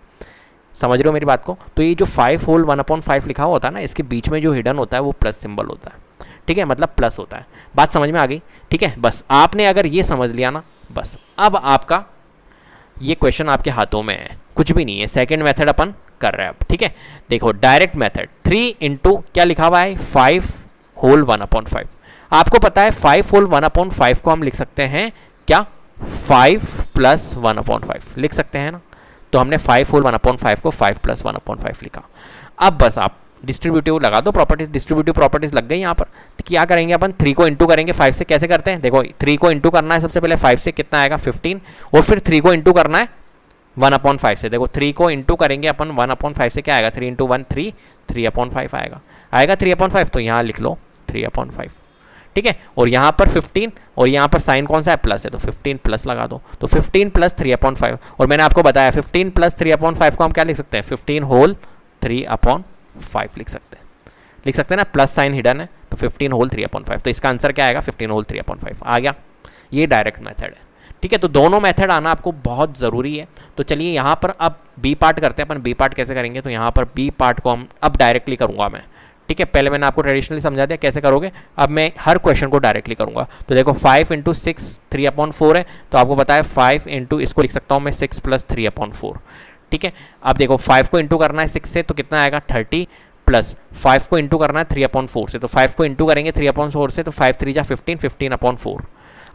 समझ रहे हो मेरी बात को। तो ये जो 5 होल 1/5 लिखा हुआ होता है ना, इसके बीच में जो हिडन होता है वो प्लस सिंबल होता है। ठीक है, मतलब प्लस होता है। बात समझ में आ गई। ठीक है, बस आपने अगर ये समझ लिया ना, बस अब आपका ये क्वेश्चन आपके हाथों में है, कुछ भी नहीं है। सेकंड मेथड अपन कर रहे हैं अब, ठीक है। देखो डायरेक्ट मेथड 3 इंटू क्या लिखा हुआ है 5 होल 1/5। आपको पता है 5 होल 1/5 को हम लिख सकते हैं क्या 5 प्लस 1/5 लिख सकते हैं ना। तो हमने 5 होल 1/5 को 5 प्लस 1/5 लिखा। अब बस आप डिस्ट्रीब्यूटिव लगा दो प्रॉपर्टीज, डिस्ट्रीब्यूटिव प्रॉपर्टीज लग गई यहाँ पर। तो क्या करेंगे अपन 3 को इंटू करेंगे 5 से। कैसे करते हैं देखो 3 को इंटू करना है सबसे पहले 5 से, कितना आएगा 15, और फिर 3 को इंटू करना है 1/5 से। देखो 3 को इंटू करेंगे अपन 1/5 से, क्या आएगा 3 इंटू 1 3, 3/5 आएगा 3/5। तो यहाँ लिख लो 3/5, ठीक है। और यहाँ पर 15 और यहाँ पर साइन कौन सा है प्लस है, तो 15 प्लस लगा दो। तो 15 प्लस 3/5, और मैंने आपको बताया 15 प्लस 3/5 को हम क्या लिख सकते हैं 15 होल 3/5 लिख सकते हैं ना, प्लस साइन हिडन है तो 15 होल 3/5। तो इसका आंसर क्या आएगा 15 होल 3/5 आ गया। ये डायरेक्ट मेथड है, ठीक है। तो दोनों मेथड आना आपको बहुत ज़रूरी है। तो चलिए यहाँ पर अब बी पार्ट करते हैं अपन। बी पार्ट कैसे करेंगे, तो यहाँ पर बी पार्ट को हम अब डायरेक्टली करूँगा मैं, ठीक है। पहले मैंने आपको ट्रेडिशनली समझा दिया कैसे करोगे, अब मैं हर क्वेश्चन को डायरेक्टली करूँगा। तो देखो 5 इंटू 6 3/4 है, तो आपको पता है 5 इंटू इसको लिख सकता हूँ मैं 6 प्लस 3/4, ठीक है। अब देखो 5 को इंटू करना है 6 से, तो कितना आएगा 30, प्लस 5 को इंटू करना है 3/4 से, तो 5 को इंटू करेंगे 3/4 से, तो 5 3 जा 15, 15/4।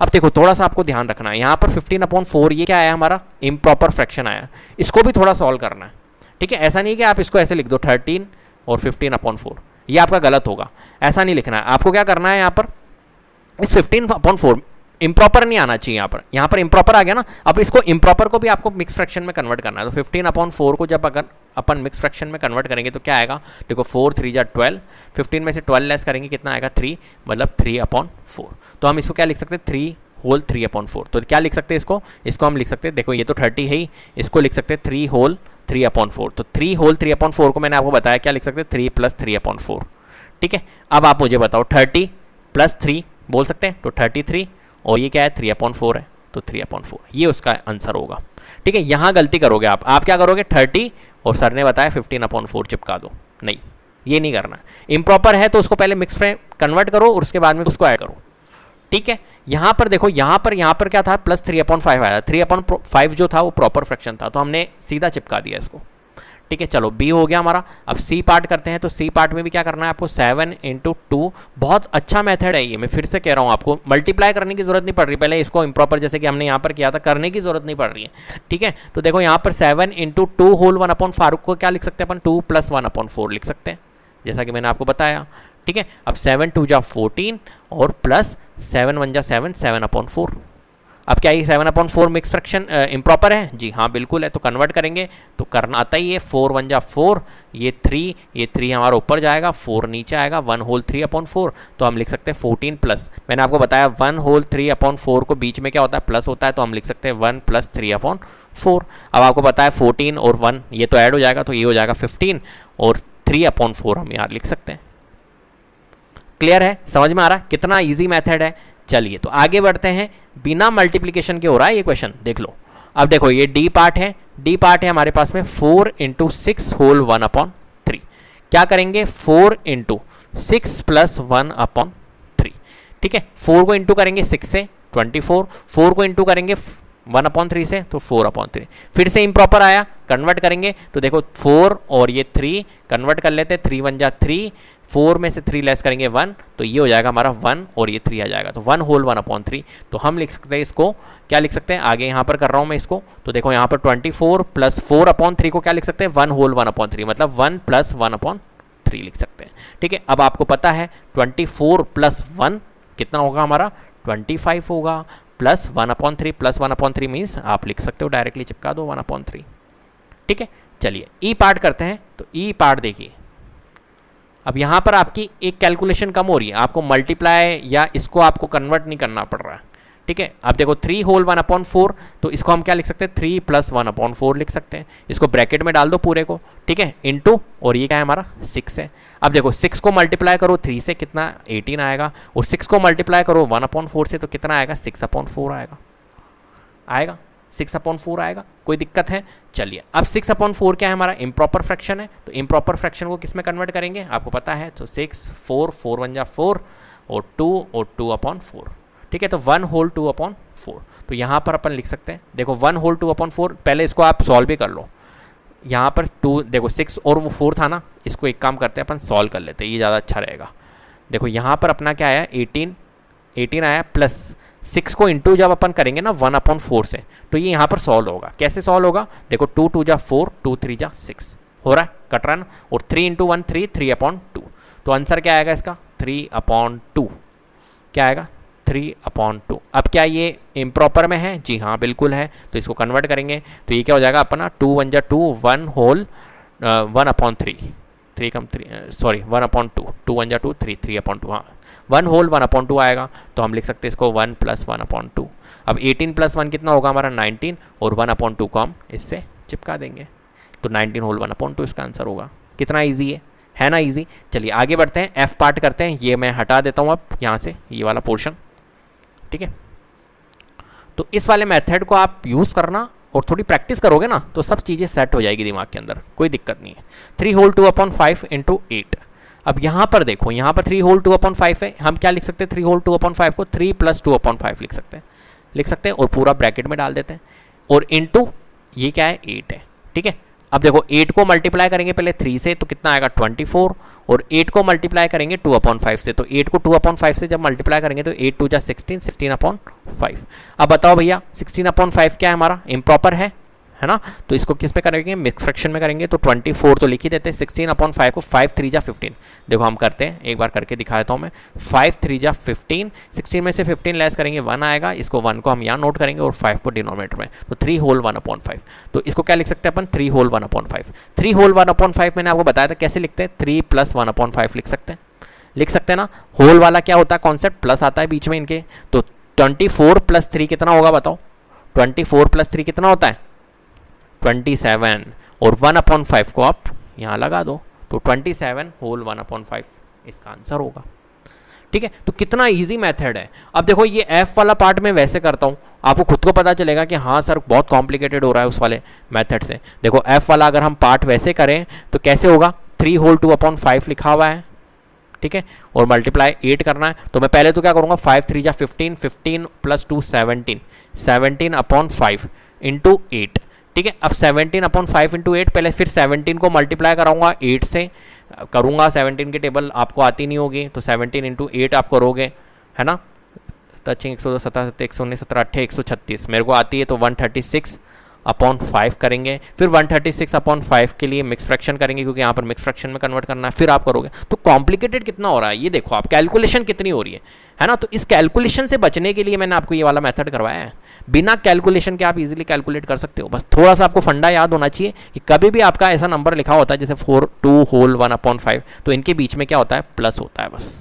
अब देखो थोड़ा सा आपको ध्यान रखना है, यहाँ पर 15/4 ये क्या आया हमारा इम्प्रॉपर फ्रैक्शन आया, इसको भी थोड़ा सॉल्व करना है, ठीक है। ऐसा नहीं कि आप इसको ऐसे लिख दो 13 और 15/4, ये आपका गलत होगा। ऐसा नहीं लिखना है, आपको क्या करना है यहाँ पर इस 15/4 इम्प्रॉपर नहीं आना चाहिए, यहाँ पर इम्प्रॉपर आ गया ना। अब इसको इम्प्रॉपर को भी आपको मिक्स फ्रैक्शन में कन्वर्ट करना है। तो 15/4 को जब अगर अपन मिक्स फ्रैक्शन में कन्वर्ट करेंगे तो क्या आएगा, देखो 4 3 जा 12, 15 में से 12 लेस करेंगे कितना आएगा 3, मतलब 3/4। तो हम इसको क्या लिख सकते हैं 3 होल 3/4। तो क्या लिख सकते हैं इसको हम लिख सकते हैं, देखो ये तो 30 है ही, इसको लिख सकते हैं 3 होल 3/4। तो 3 होल 3/4 को मैंने आपको बताया क्या लिख सकते हैं 3 प्लस 3/4, ठीक है। अब आप मुझे बताओ 30 प्लस 3 बोल सकते हैं, तो 33, और ये क्या है 3/4 है, तो 3/4 ये उसका आंसर होगा, ठीक है। यहाँ गलती करोगे आप क्या करोगे 30 और सर ने बताया 15/4 चिपका दो, नहीं ये नहीं करना। इम्प्रॉपर है तो उसको पहले मिक्स में कन्वर्ट करो और उसके बाद में उसको ऐड करो, ठीक है। यहाँ पर देखो यहाँ पर क्या था प्लस 3/5 आया, 3/5 जो था वो प्रॉपर फ्रैक्शन था, तो हमने सीधा चिपका दिया इसको, ठीक है। चलो बी हो गया हमारा। अब सी पार्ट करते हैं। तो सी पार्ट में भी क्या करना है आपको 7 इंटू 2, बहुत अच्छा मेथड है ये, मैं फिर से कह रहा हूँ आपको मल्टीप्लाई करने की जरूरत नहीं पड़ रही, पहले इसको इम्प्रॉपर जैसे कि हमने यहाँ पर किया था करने की जरूरत नहीं पड़ रही है, ठीक है। तो देखो यहाँ पर 7 इंटू 2 होल 1/5 को क्या लिख सकते हैं अपन 2 प्लस 1/4 लिख सकते हैं, जैसा कि मैंने आपको बताया, ठीक है। अब 7 2 जा 14 और प्लस 7 1 जा 7, 7/4। अब क्या ये 7/4 मिक्स फ्रैक्शन इम्प्रॉपर है, जी हाँ बिल्कुल है। तो कन्वर्ट करेंगे तो करना आता ही है, 4 1 जा 4, ये 3 हमारा ऊपर जाएगा, 4 नीचे आएगा, 1 होल 3/4। तो हम लिख सकते हैं 14 प्लस, मैंने आपको बताया 1 होल 3/4 को बीच में क्या होता है प्लस होता है, तो हम लिख सकते हैं 1 प्लस 3/4। अब आपको पता है 14 और 1 ये तो ऐड हो जाएगा, तो ये हो जाएगा 15 और 3/4 हम यार लिख सकते हैं। क्लियर है, समझ में आ रहा है कितना ईजी मेथड है। चलिए तो आगे बढ़ते हैं, बिना मल्टीप्लिकेशन के हो रहा है ये क्वेश्चन, देख लो। अब देखो ये डी पार्ट है हमारे पास में 4 इंटू 6 होल 1/3। क्या करेंगे 4 इंटू 6 प्लस 1/3, ठीक है। 4 को इंटू करेंगे 6 से 24, 4 को इंटू करेंगे 1/3 से तो 4/3। फिर से इम्प्रॉपर आया, कन्वर्ट करेंगे तो देखो 4 और ये 3 कन्वर्ट कर लेते हैं, 3 1 जा 3, 4 में से 3 लेस करेंगे 1, तो ये हो जाएगा हमारा 1 और ये 3 आ जाएगा, तो 1 होल 1/3। तो हम लिख सकते हैं इसको, क्या लिख सकते हैं आगे यहाँ पर कर रहा हूँ मैं इसको, तो देखो यहाँ पर 24 प्लस 4/3 को क्या लिख सकते हैं 1 होल 1/3, मतलब 1 प्लस 1/3 लिख सकते हैं, ठीक है। अब आपको पता है 24 प्लस 1 कितना होगा हमारा 25 होगा, प्लस 1/3 प्लस 1/3 मीन्स आप लिख सकते हो डायरेक्टली चिपका दो 1/3, ठीक है। चलिए ई पार्ट करते हैं। तो ई पार्ट देखिए, अब यहाँ पर आपकी एक कैलकुलेशन कम हो रही है, आपको मल्टीप्लाई या इसको आपको कन्वर्ट नहीं करना पड़ रहा है, ठीक है। अब देखो 3 होल 1/4, तो इसको हम क्या लिख सकते हैं 3 प्लस 1/4 लिख सकते हैं, इसको ब्रैकेट में डाल दो पूरे को, ठीक है, इनटू, और ये क्या है हमारा 6 है। अब देखो 6 को मल्टीप्लाई करो 3 से कितना 18 आएगा, और 6 को मल्टीप्लाई करो 1/4 से तो कितना आएगा 6/4 आएगा 6/4 आएगा, कोई दिक्कत है। चलिए अब 6/4 क्या है हमारा इम्प्रॉपर फ्रैक्शन है, तो इम्प्रॉपर फ्रैक्शन को किस में कन्वर्ट करेंगे आपको पता है, तो 6 4 4 1 जा 4 और 2/4, ठीक है। तो 1 होल 2/4, तो यहाँ पर अपन लिख सकते हैं, देखो 1 होल 2/4, पहले इसको आप सॉल्व भी कर लो, यहाँ पर 2 देखो 6 और वो 4 था ना, इसको एक काम करते हैं अपन सॉल्व कर लेते हैं, ये ज़्यादा अच्छा रहेगा। देखो यहाँ पर अपना क्या आया 18 आया प्लस 6 को इंटू जब अपन करेंगे ना 1/4 से, तो ये यहाँ पर सॉल्व होगा। कैसे सॉल्व होगा, देखो 2 2 जा 4, 2 3 जा 6 हो रहा है, कट रहा है ना, और 3 × 1 3, 3/2। तो आंसर क्या आएगा इसका 3/2, क्या आएगा 3/2। अब क्या ये इम्प्रॉपर में है, जी हाँ बिल्कुल है, तो इसको कन्वर्ट करेंगे तो ये क्या हो जाएगा अपना 2 1 जा 2, 1 होल 1/3, 3 कम 3 सॉरी 1/2, 2 1 जा 2, 3 3/2, हाँ 1 होल 1/2 आएगा। तो हम लिख सकते हैं इसको 1 + 1/2। अब 18 + 1 कितना होगा हमारा 19, और 1/2 को हम इससे चिपका देंगे, तो 19 होल 1/2 इसका आंसर होगा। कितना ईजी है ना, ईजी। चलिए आगे बढ़ते हैं, एफ पार्ट करते हैं, ये मैं हटा देता हूँ अब यहाँ से ये वाला पोर्शन, ठीक है। तो इस वाले मेथड को आप यूज़ करना और थोड़ी प्रैक्टिस करोगे ना तो सब चीज़ें सेट हो जाएगी दिमाग के अंदर, कोई दिक्कत नहीं है। 3 होल 2/5 × 8। अब यहाँ पर देखो, यहाँ पर 3 होल 2/5 है, हम क्या लिख सकते हैं 3 होल 2/5 को 3 + 2/5 लिख सकते हैं और पूरा ब्रैकेट में डाल देते हैं, और इनटू ये क्या है 8 है, ठीक है। अब देखो 8 को मल्टीप्लाई करेंगे पहले 3 से तो कितना आएगा 24, और 8 को मल्टीप्लाई करेंगे 2/5 से, तो 8 को 2/5 से जब मल्टीप्लाई करेंगे तो 8 2 जा 16, 16/5। अब बताओ भैया 16/5 क्या है हमारा, इम्प्रॉपर है ना, तो इसको किस पे करेंगे, मिक्स फ्रैक्शन में करेंगे, तो 24 तो लिख ही देते हैं। 16/5 को 5 3 जा 15, देखो हम करते हैं, एक बार करके दिखा देता हूँ मैं। 5 3 जा 15, 16 में से 15 लेस करेंगे 1 आएगा, इसको 1 को हम यहाँ नोट करेंगे और 5 को डिनोमिनेटर में, तो 3 होल 1/5। तो इसको क्या लिख सकते हैं अपन 3 होल 1/5। 3 होल 1/5 मैंने आपको बताया था कैसे लिखते हैं, 3 + 1/5 लिख सकते हैं ना। होल वाला क्या होता है कॉन्सेप्ट, प्लस आता है बीच में इनके, तो 24 + 3 कितना होगा बताओ, 24 + 3 कितना होता है 27, और 1/5 को आप यहाँ लगा दो, तो 27 होल 1/5 इसका आंसर होगा, ठीक है। तो कितना इजी मेथड है। अब देखो ये एफ वाला पार्ट मैं वैसे करता हूँ, आपको खुद को पता चलेगा कि हाँ सर बहुत कॉम्प्लिकेटेड हो रहा है उस वाले मेथड से। देखो एफ वाला अगर हम पार्ट वैसे करें तो कैसे होगा, 3 होल 2/5 लिखा हुआ है, ठीक है, और मल्टीप्लाई 8 करना है, तो मैं पहले तो क्या करूँगा 5 3 जा 15, 15 + 2 17, 17/5 × 8, ठीक है। अब 17/5 × 8, पहले फिर 17 को मल्टीप्लाई कराऊंगा 8 से, करूंगा 17 की टेबल आपको आती नहीं होगी, तो 17 × 8 आप करोगे, है ना, तो 102 17 119 17 18 136 मेरे को आती है, तो 136/5 करेंगे, फिर 136/5 के लिए मिक्स फ्रैक्शन करेंगे क्योंकि यहाँ पर मिक्स फ्रैक्शन में कन्वर्ट करना है, फिर आप करोगे। तो कॉम्प्लिकेटेड कितना हो रहा है ये देखो आप, कैलकुलेशन कितनी हो रही है ना। तो इस कैलकुलेशन से बचने के लिए मैंने आपको ये वाला मेथड करवाया है। बिना कैलकुलेशन के आप इजीली कैलकुलेट कर सकते हो, बस थोड़ा सा आपको फंडा याद होना चाहिए कि कभी भी आपका ऐसा नंबर लिखा होता है जैसे 2 होल 1/5, तो इनके बीच में क्या होता है प्लस होता है बस,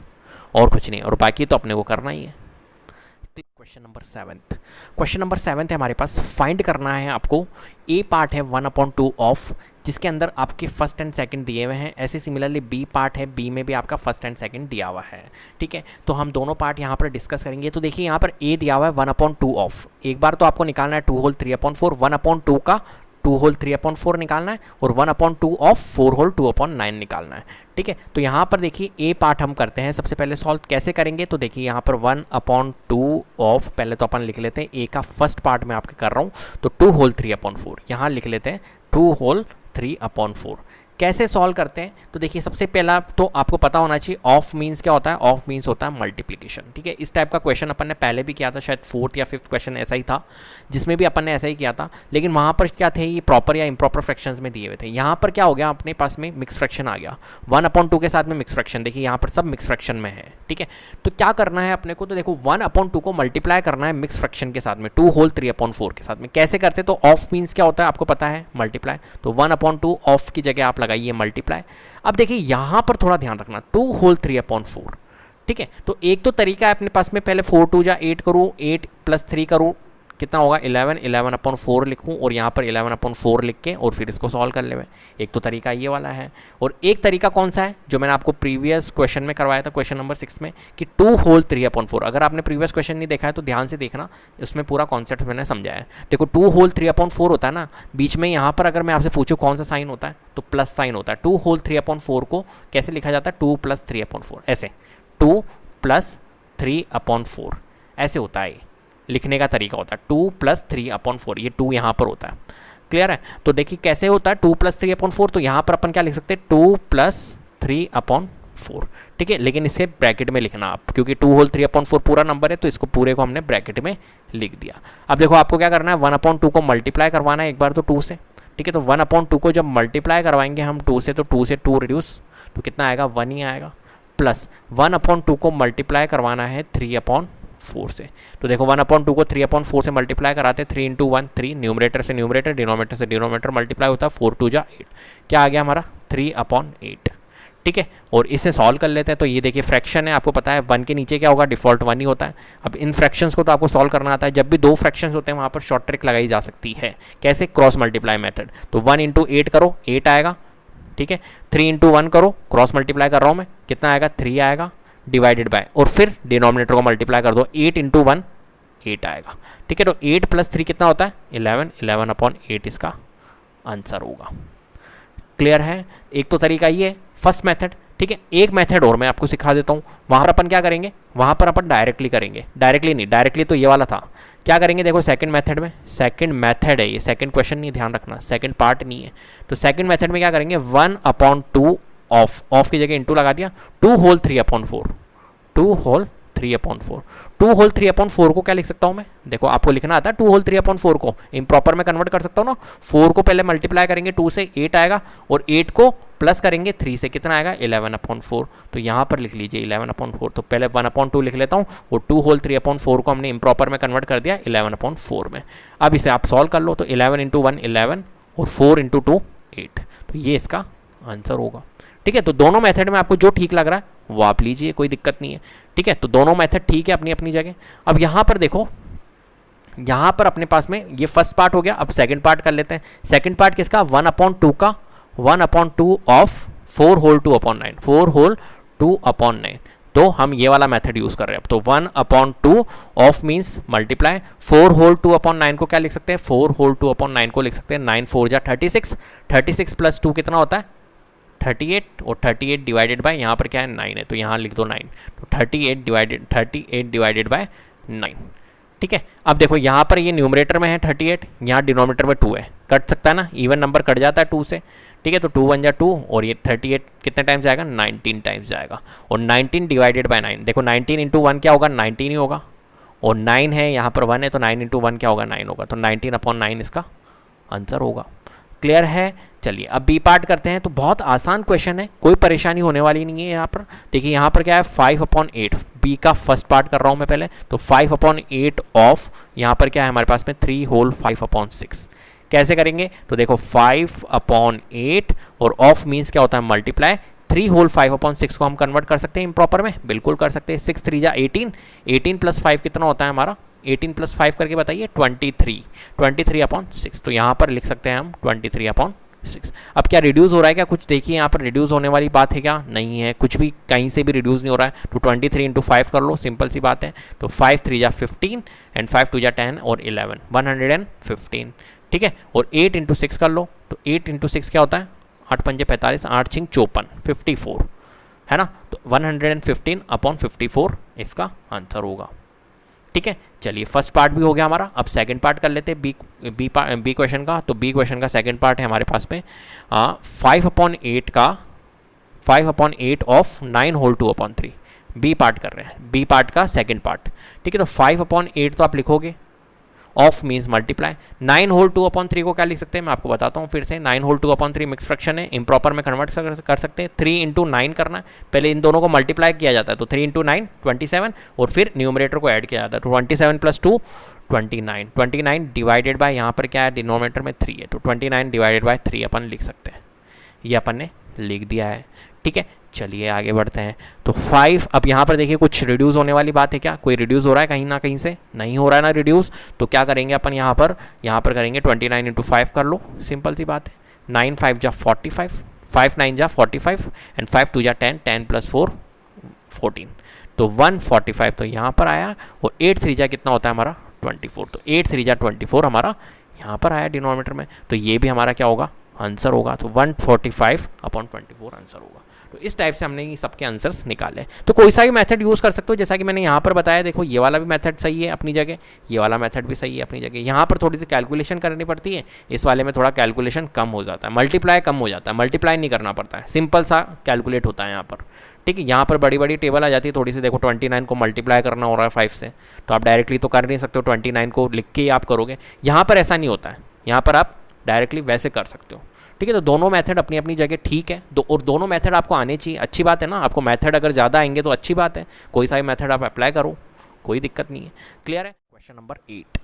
और कुछ नहीं, और बाकी तो अपने को करना ही है। क्वेश्चन नंबर 7 है हमारे पास, फाइंड करना है आपको, ए पार्ट है 1/2 ऑफ, जिसके अंदर आपके फर्स्ट एंड सेकंड दिए हुए हैं। ऐसे सिमिलरली बी पार्ट है, बी में भी आपका फर्स्ट एंड सेकंड दिया हुआ है, ठीक है। तो हम दोनों पार्ट यहाँ पर डिस्कस करेंगे। तो देखिए यहाँ पर ए दिया हुआ है 1/2 ऑफ, एक बार तो आपको निकालना है 2 होल 3/4, 1/2 का 2 होल 3/4 निकालना है, और 1/2 ऑफ 4 होल 2/9 निकालना है, ठीक है। तो यहाँ पर देखिए ए पार्ट हम करते हैं सबसे पहले सॉल्व, कैसे करेंगे, तो देखिए यहाँ पर 1/2 ऑफ, पहले तो अपन लिख लेते हैं ए का फर्स्ट पार्ट में आपके कर रहा हूँ, तो 2 होल 3/4, यहाँ लिख लेते हैं 2 होल 3/4। कैसे सॉल्व करते हैं, तो देखिए सबसे पहला तो आपको पता होना चाहिए ऑफ मीन्स क्या होता है, ऑफ मीन्स होता है मल्टीप्लिकेशन, ठीक है। इस टाइप का क्वेश्चन अपन ने पहले भी किया था, शायद 4th या 5th क्वेश्चन ऐसा ही था जिसमें भी अपन ने ऐसा ही किया था, लेकिन वहाँ पर क्या थे, ये प्रॉपर या इम्प्रॉपर फ्रैक्शंस में दिए हुए थे। यहाँ पर क्या हो गया, अपने पास में मिक्स फ्रैक्शन आ गया 1/2 के साथ में मिक्स फ्रैक्शन, देखिए यहाँ पर सब मिक्स फ्रैक्शन में है, ठीक है। तो क्या करना है अपने को, तो देखो 1/2 को मल्टीप्लाई करना है मिक्स फ्रैक्शन के साथ में 2 होल 3/4 के साथ में। कैसे करते, तो ऑफ मीन्स क्या होता है आपको पता है, मल्टीप्लाई, तो 1/2 ऑफ की जगह आप लगाइए मल्टीप्लाई। अब देखिए यहां पर थोड़ा ध्यान रखना, 2 होल 3/4, ठीक है। तो एक तो तरीका है अपने पास में, पहले 4 2 जा 8 करूँ, 8 + 3 करूँ, कितना होगा 11, 11/4 लिखूँ, और यहाँ पर 11/4 लिख के और फिर इसको सॉल्व कर ले। एक तो तरीका ये वाला है, और एक तरीका कौन सा है जो मैंने आपको प्रीवियस क्वेश्चन में करवाया था, क्वेश्चन नंबर 6 में, कि 2 होल 3/4। अगर आपने प्रीवियस क्वेश्चन नहीं देखा है तो ध्यान से देखना, उसमें पूरा कॉन्सेप्ट मैंने समझाया है। देखो 2 होल 3/4 होता है ना, बीच में यहाँ पर अगर मैं आपसे पूछूँ कौन सा साइन होता है, तो प्लस साइन होता है। 2 होल 3/4 को कैसे लिखा जाता है, 2 + 3/4, ऐसे 2 + 3/4 ऐसे होता है, लिखने का तरीका होता है 2 + 3/4, ये 2 यहाँ पर होता है। क्लियर है? तो देखिए कैसे होता है 2 + 3/4, तो यहाँ पर अपन क्या लिख सकते हैं 2 + 3/4, ठीक है। लेकिन इसे ब्रैकेट में लिखना आप, क्योंकि 2 होल 3/4 पूरा नंबर है, तो इसको पूरे को हमने ब्रैकेट में लिख दिया। अब देखो आपको क्या करना है, 1/2 को मल्टीप्लाई करवाना है एक बार तो 2 से, ठीक है। तो 1/2 को जब मल्टीप्लाई करवाएंगे हम 2 से, तो 2 से 2 रिड्यूस, तो कितना आएगा 1 ही आएगा, प्लस 1/2 को मल्टीप्लाई करवाना है 3/4 से। तो देखो 1/2 को 3/4 से मल्टीप्लाई कराते हैं, 3 × 1 3, न्यूमरेटर से न्यूमरेटर, डिनोमिनेटर से डिनोमिनेटर मल्टीप्लाई होता है, 4 × 2 = 8, क्या आ गया हमारा 3/8, ठीक है। और इसे सॉल्व कर लेते हैं। तो ये देखिए फ्रैक्शन है, आपको पता है 1 के नीचे क्या होगा, डिफॉल्ट 1 ही होता है। अब इन फ्रैक्शंस को तो आपको सॉल्व करना आता है, जब भी 2 फ्रैक्शंस होते हैं वहाँ पर शॉर्ट ट्रिक लगाई जा सकती है। कैसे? Cross multiply method. तो 1 × 8 करो 8 आएगा, ठीक है। 3 × 1 करो, क्रॉस मल्टीप्लाई कर रहा हूँ मैं, कितना आएगा 3 आएगा, डिवाइडेड बाय, और फिर डिनोमिनेटर को मल्टीप्लाई कर दो, 8 × 1 8 आएगा, ठीक है। तो 8 + 3 कितना होता है 11, 11/8 इसका आंसर होगा। क्लियर है? एक तो तरीका ये है फर्स्ट मेथड, ठीक है। एक मेथड और मैं आपको सिखा देता हूँ, वहाँ पर अपन क्या करेंगे, वहाँ पर अपन डायरेक्टली करेंगे, डायरेक्टली नहीं, डायरेक्टली तो ये वाला था। क्या करेंगे देखो सेकंड मेथड में, सेकंड मेथड है ये, सेकंड क्वेश्चन नहीं, ध्यान रखना सेकंड पार्ट नहीं है। तो सेकंड मेथड में क्या करेंगे 1/2 ऑफ की जगह इंटू लगा दिया, 2 होल 3/4, 2 होल 3/4, 2 होल 3/4 को क्या लिख सकता हूँ मैं, देखो आपको लिखना आता है 2 होल 3/4 को इम्प्रॉपर में कन्वर्ट कर सकता हूँ ना। 4 को पहले मल्टीप्लाई करेंगे 2 से 8 आएगा, और 8 को प्लस करेंगे 3 से, कितना आएगा 11/4। तो यहाँ पर लिख लीजिए 11/4। तो पहले 1/2 लिख लेता हूँ, और 2 होल 3/4 को हमने इम्प्रॉपर में कन्वर्ट कर दिया 11/4 में। अब इसे आप सॉल्व कर लो, तो 11 × 1 11, और 4 × 2 8, तो ये इसका आंसर होगा, ठीक है। तो दोनों मेथड में आपको जो ठीक लग रहा है वो आप लीजिए, कोई दिक्कत नहीं है, ठीक है। तो दोनों मेथड ठीक है अपनी अपनी जगह। अब यहाँ पर देखो, यहाँ पर अपने पास में ये फर्स्ट पार्ट हो गया। अब सेकंड पार्ट कर लेते हैं। सेकंड पार्ट किसका 1/2 का, 1/2 ऑफ 4 होल 2/9, 4 होल 2/9। तो हम ये वाला मेथड यूज कर रहे हैं। अब तो 1/2 ऑफ मीन्स मल्टीप्लाई, 4 होल 2/9 को क्या लिख सकते हैं, 4 होल 2/9 को लिख सकते हैं 9 4 = 36, 36 + 2 कितना होता है 38, और 38 डिवाइडेड बाय यहाँ पर क्या है 9 है, तो यहाँ लिख दो 9, तो 38 डिवाइडेड बाय 9, ठीक है। अब देखो यहाँ पर ये न्यूमरेटर में है 38, यहाँ डिनोमिनेटर में 2 है, कट सकता है ना, इवन नंबर कट जाता है 2 से, ठीक है। तो 2 × 1 = 2, और ये 38 कितने टाइम्स जाएगा 19 टाइम्स जाएगा, और 19 डिवाइडेड बाय 9, देखो 19 × 1 क्या होगा 19 ही होगा, और 9 है यहाँ पर 1 है, तो 9 × 1 क्या होगा 9 होगा, तो 19/9 इसका आंसर होगा। क्लियर है? चलिए अब बी पार्ट करते हैं। तो बहुत आसान क्वेश्चन है, कोई परेशानी होने वाली नहीं है यहाँ पर। देखिए यहाँ पर क्या है 5/8, बी का फर्स्ट पार्ट कर रहा हूँ मैं पहले। तो 5/8 ऑफ, यहाँ पर क्या है हमारे पास में 3 होल 5/6। कैसे करेंगे, तो देखो 5/8, और ऑफ मीन्स क्या होता है मल्टीप्लाई, 3 होल 5/6 को हम कन्वर्ट कर सकते हैं इम्प्रॉपर में, बिल्कुल कर सकते हैं। 6 × 3 = 18, 18 + 5 कितना होता है हमारा, 18 + 5 करके बताइए 23, 23/6। तो यहाँ पर लिख सकते हैं हम 23/6। अब क्या रिड्यूस हो रहा है क्या, कुछ देखिए यहाँ पर रिड्यूस होने वाली बात है क्या, नहीं है, कुछ भी कहीं से भी रिड्यूस नहीं हो रहा है। तो 23 × 5 कर लो, सिंपल सी बात है। तो 5 × 3 = 15, एंड 5 × 2 = 10, और 11 115, ठीक है। और 8 × 6 कर लो, तो 8 × 6 क्या होता है 8 × 5 = 45, 8 × 6 = 54, 54 है ना। तो 115/54 इसका आंसर होगा, ठीक है। चलिए फर्स्ट पार्ट भी हो गया हमारा। अब सेकंड पार्ट कर लेते हैं बी क्वेश्चन का। तो बी क्वेश्चन का सेकंड पार्ट है हमारे पास में 5/8 का 5/8 ऑफ 9 होल 2/3, बी पार्ट कर रहे हैं, बी पार्ट का सेकंड पार्ट, ठीक है। तो 5/8 तो आप लिखोगे, ऑफ मीन्स मल्टीप्लाई, 9 होल 2/3 को क्या लिख सकते हैं मैं आपको बताता हूँ फिर से। 9 होल 2/3 मिक्स फ्रैक्शन है, इम्प्रॉपर में कन्वर्ट कर सकते हैं। 3 × 9 करना है, पहले इन दोनों को मल्टीप्लाई किया जाता है। तो 3 × 9 27, और फिर न्यूमरेटर को ऐड किया जाता है। तो 27 + 2 29, 29 डिवाइडेड बाय यहाँ पर क्या है डिनोमिनेटर में 3 है, तो 29 डिवाइडेड बाय 3 अपन लिख सकते हैं। ये अपन ने लिख दिया है, ठीक है। चलिए आगे बढ़ते हैं। तो 5, अब यहाँ पर देखिए कुछ रिड्यूस होने वाली बात है क्या, कोई रिड्यूस हो रहा है कहीं ना कहीं से, नहीं हो रहा है ना रिड्यूस। तो क्या करेंगे अपन यहाँ पर करेंगे 29 × 5 कर लो, सिंपल सी बात है। 9 × 5 = 45, 5 × 9 = 45, एंड 5 × 2 = 10, 10 + 4 14, तो 145 तो यहाँ पर आया। और 8 × 3 = कितना होता है हमारा 24, तो 8 × 3 = 24 हमारा यहाँ पर आया डिनोमिनेटर में। तो ये भी हमारा क्या होगा आंसर होगा। तो 145/24 आंसर होगा। तो इस टाइप से हमने ये सबके आंसर्स निकाले। तो कोई सा भी मेथड यूज़ कर सकते हो, जैसा कि मैंने यहाँ पर बताया। देखो ये वाला भी मेथड सही है अपनी जगह, ये वाला मेथड भी सही है अपनी जगह। यहाँ पर थोड़ी सी कैलकुलेशन करनी पड़ती है, इस वाले में थोड़ा कैलकुलेशन कम हो जाता है, मल्टीप्लाई कम हो जाता है, मल्टीप्लाई नहीं करना पड़ता है, सिंपल सा कैलकुलेट होता है यहाँ पर। ठीक है, यहाँ पर बड़ी बड़ी टेबल आ जाती है थोड़ी सी। देखो 29 को मल्टीप्लाई करना हो रहा है 5 से, तो आप डायरेक्टली तो कर नहीं सकते हो, 29 को लिख के ही आप करोगे। यहाँ पर ऐसा नहीं होता है, यहाँ पर आप डायरेक्टली वैसे कर सकते हो। ठीक है, तो दोनों मेथड अपनी अपनी जगह ठीक है, और दोनों मेथड आपको आने चाहिए, अच्छी बात है ना। आपको मेथड अगर ज़्यादा आएंगे तो अच्छी बात है, कोई सा भी मेथड आप अप्लाई करो, कोई दिक्कत नहीं है। क्लियर है। क्वेश्चन नंबर 8,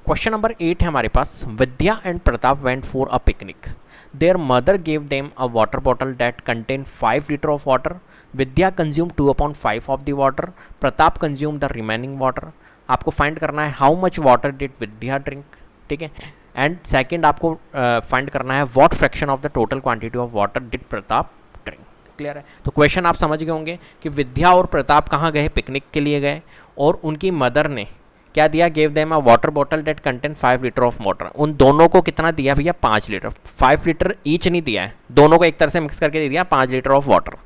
क्वेश्चन नंबर 8 है हमारे पास। Vidya and Pratap went for a picnic, their mother gave them a water bottle that contain 5 litre of water. Vidya consume 2/5 of the water, Pratap consume the remaining water. आपको फाइंड करना है how much water did Vidya drink. ठीक है, and second आपको find करना है what fraction of the total quantity of water did Pratap drink. Clear है। तो क्वेश्चन आप समझ गए होंगे कि विद्या और प्रताप कहाँ गए, पिकनिक के लिए गए, और उनकी मदर ने क्या दिया, gave them a water bottle that contain 5 litre of water. उन दोनों को कितना दिया भैया, 5 लीटर। 5 लीटर ईच नहीं दिया है, दोनों को एक तरह से मिक्स करके दे दिया 5 लीटर ऑफ वाटर।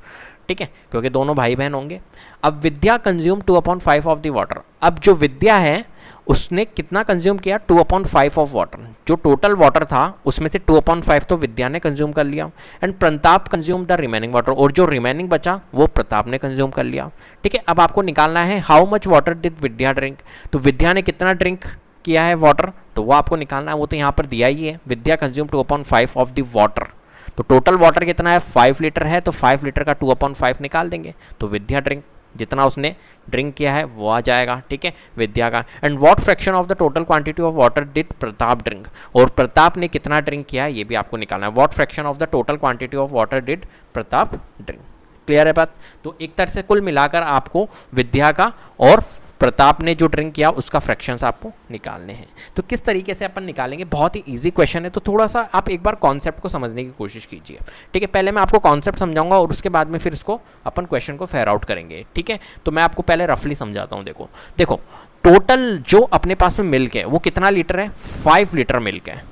ठीक है, क्योंकि दोनों भाई बहन होंगे। अब विद्या कंज्यूम 2/5 ऑफ द वाटर। अब जो विद्या है उसने कितना कंज्यूम किया, 2/5 ऑफ वाटर। जो टोटल वाटर था उसमें से 2/5 तो विद्या ने कंज्यूम कर लिया, and Pratap consume the remaining water, और जो रिमेनिंग बचा वो प्रताप ने कंज्यूम कर लिया। ठीक है, अब आपको निकालना है how much water did Vidya drink. तो विद्या ने कितना ड्रिंक किया है वाटर, तो वो आपको निकालना है, वो तो यहाँ पर दिया ही है। विद्या कंज्यूम 2/5 ऑफ द वाटर, तो टोटल वाटर कितना है, 5 लीटर है, तो 5 लीटर का 2/5 निकाल देंगे, तो विद्या ड्रिंक जितना उसने ड्रिंक किया है वो आ जाएगा। ठीक है, विद्या का। And what fraction of the total quantity of water did Pratap drink, और प्रताप ने कितना ड्रिंक किया है ये भी आपको निकालना है। What fraction of the total quantity of water did Pratap drink. Clear है बात। तो एक तरह से कुल मिलाकर आपको विद्या का और प्रताप ने जो ड्रिंक किया उसका फ्रैक्शंस आपको निकालने हैं। तो किस तरीके से अपन निकालेंगे, बहुत ही इजी क्वेश्चन है, तो थोड़ा सा आप एक बार कॉन्सेप्ट को समझने की कोशिश कीजिए। ठीक है, पहले मैं आपको कॉन्सेप्ट समझाऊंगा और उसके बाद में फिर इसको अपन क्वेश्चन को फेयर आउट करेंगे। ठीक है, तो मैं आपको पहले रफली समझाता हूँ। देखो टोटल जो अपने पास में मिल्क है वो कितना लीटर है, 5 लीटर मिल्क है।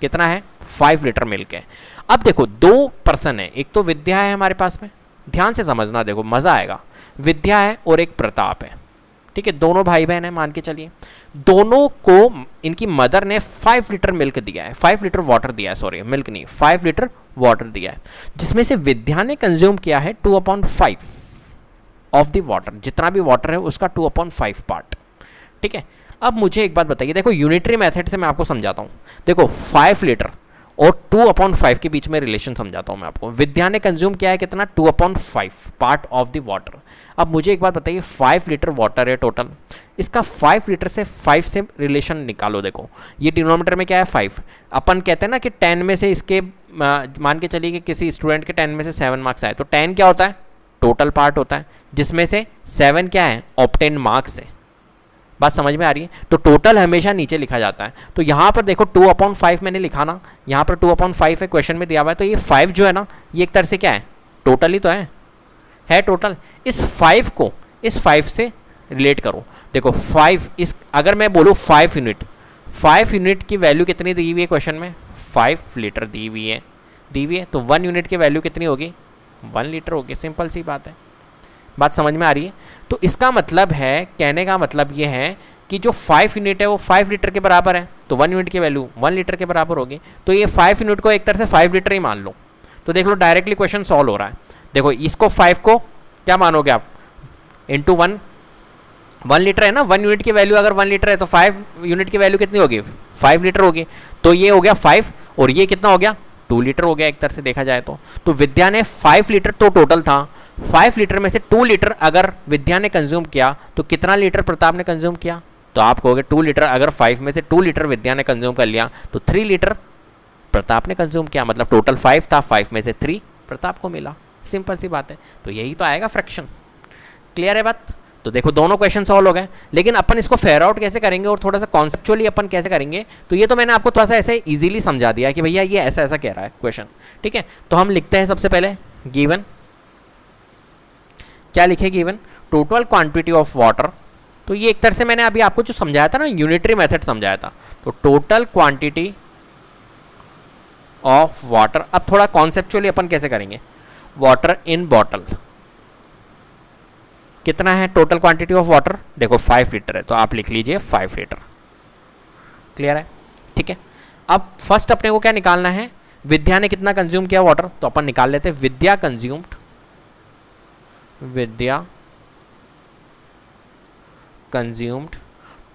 कितना है, 5 लीटर मिल्क है। अब देखो 2 पर्सन है, एक तो विद्या है हमारे पास में, ध्यान से समझना, देखो मजा आएगा। विद्या है और एक प्रताप है। ठीक है, दोनों भाई बहन है मान के चलिए। दोनों को इनकी मदर ने 5 लीटर मिल्क दिया है, 5 लीटर वाटर दिया है, सॉरी मिल्क नहीं, 5 लीटर वाटर दिया है, जिसमें से विद्या ने कंज्यूम किया है 2/5 ऑफ द वाटर। जितना भी वाटर है उसका 2/5 पार्ट। ठीक है, अब मुझे एक बात बताइए, देखो यूनिटरी मेथड से मैं आपको समझाता हूँ। देखो 5 लीटर और 2/5 के बीच में रिलेशन समझाता हूँ मैं आपको। विद्या ने कंज्यूम किया है कितना, 2/5 पार्ट ऑफ द वाटर। अब मुझे एक बात बताइए, 5 लीटर वाटर है टोटल, इसका 5 लीटर से 5 से रिलेशन निकालो। देखो ये डिनोमिनेटर में क्या है, 5। अपन कहते हैं ना कि 10 में से इसके मान के चलिए कि किसी स्टूडेंट के 10 में से 7 मार्क्स आए, तो 10 क्या होता है, टोटल पार्ट होता है, जिसमें से 7 क्या है, ऑब्टेन मार्क्स है। बात समझ में आ रही है। तो टोटल हमेशा नीचे लिखा जाता है। तो यहाँ पर देखो 2/5 मैंने लिखा ना, यहाँ पर 2/5 है, क्वेश्चन में दिया हुआ है, तो ये 5 जो है ना ये एक तरह से क्या है, टोटल ही तो है टोटल। इस 5 को इस 5 से रिलेट करो। देखो 5 इस, अगर मैं बोलूँ 5 यूनिट की वैल्यू कितनी दी हुई है क्वेश्चन में, 5 लीटर दी हुई है, तो 1 यूनिट की वैल्यू कितनी होगी, 1 लीटर होगी। सिंपल सी बात है, बात समझ में आ रही है। तो इसका मतलब है, कहने का मतलब ये है कि जो 5 यूनिट है वो 5 लीटर के बराबर है, तो 1 यूनिट की वैल्यू 1 लीटर के बराबर होगी। तो ये 5 यूनिट को एक तरह से 5 लीटर ही मान लो। तो देख लो डायरेक्टली क्वेश्चन सॉल्व हो रहा है। देखो इसको 5 को क्या मानोगे आप, इंटू 1 लीटर है ना, 1 यूनिट की वैल्यू अगर 1 लीटर है तो 5 यूनिट की वैल्यू कितनी होगी, 5 लीटर होगी। तो ये हो गया 5 और ये कितना हो गया, 2 लीटर हो गया एक तरह से देखा जाए तो विद्या ने 5 लीटर तो टोटल था, 5 लीटर में से 2 लीटर अगर विद्या ने कंज्यूम किया तो कितना लीटर प्रताप ने कंज्यूम किया, तो आप कहोगे 2 लीटर। अगर 5 में से 2 लीटर विद्या ने कंज्यूम कर लिया तो 3 लीटर प्रताप ने कंज्यूम किया, मतलब टोटल 5 था, 5 में से 3 प्रताप को मिला। सिंपल सी बात है। तो यही तो आएगा फ्रैक्शन। क्लियर है बात। तो देखो दोनों क्वेश्चन सॉल्व हो गए, लेकिन अपन इसको फेयर आउट कैसे करेंगे और थोड़ा सा कॉन्सेप्चुअली अपन कैसे करेंगे, तो ये तो मैंने आपको थोड़ा सा ऐसे इजीली समझा दिया कि भैया ये ऐसा ऐसा कह रहा है क्वेश्चन। ठीक है, तो हम लिखते हैं सबसे पहले गिवन, क्या लिखे given, total quantity of water. तो ये एक तरह से मैंने अभी आपको जो समझाया था ना, यूनिटरी मेथड समझाया था। तो टोटल क्वांटिटी ऑफ वाटर। अब थोड़ा कॉन्सेप्चुअली अपन कैसे करेंगे, वाटर इन बॉटल, कितना है टोटल क्वांटिटी ऑफ वाटर, देखो 5 लीटर है तो आप लिख लीजिए 5 लीटर। क्लियर है, ठीक है। अब फर्स्ट अपने को क्या निकालना है, विद्या ने कितना कंज्यूम किया वाटर, तो अपन निकाल लेते हैं Vidya consumed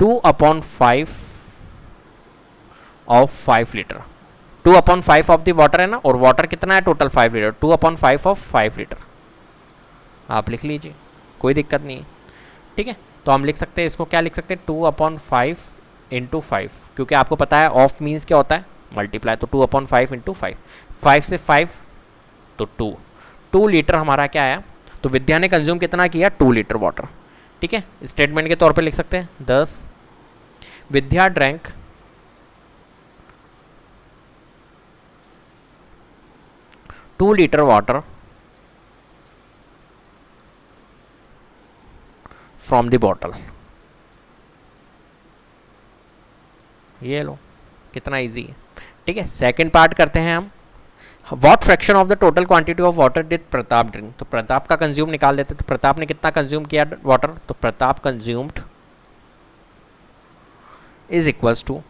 2/5 of 5 litre. 2/5 of the water है ना, और वाटर कितना है टोटल 5 लीटर, 2/5 ऑफ 5 लीटर आप लिख लीजिए, कोई दिक्कत नहीं है, ठीक है। तो हम लिख सकते हैं इसको, क्या लिख सकते हैं 2/5 इंटू 5, क्योंकि आपको पता है ऑफ मीन्स क्या होता है मल्टीप्लाई, तो 2/5 इंटू 5, 5 से 5 तो 2 लीटर हमारा क्या आया। तो विद्या ने कंज्यूम कितना किया 2 लीटर वाटर, ठीक है। स्टेटमेंट के तौर पे लिख सकते हैं 10 Vidya drank 2 litre water from the bottle. ये लो कितना इजी है, ठीक है। सेकंड पार्ट करते हैं हम, what fraction of the total quantity of water did Pratap drink, तो प्रताप का कंज्यूम निकाल देते, तो प्रताप ने कितना कंज्यूम किया वाटर, तो Pratap consumed is equals to,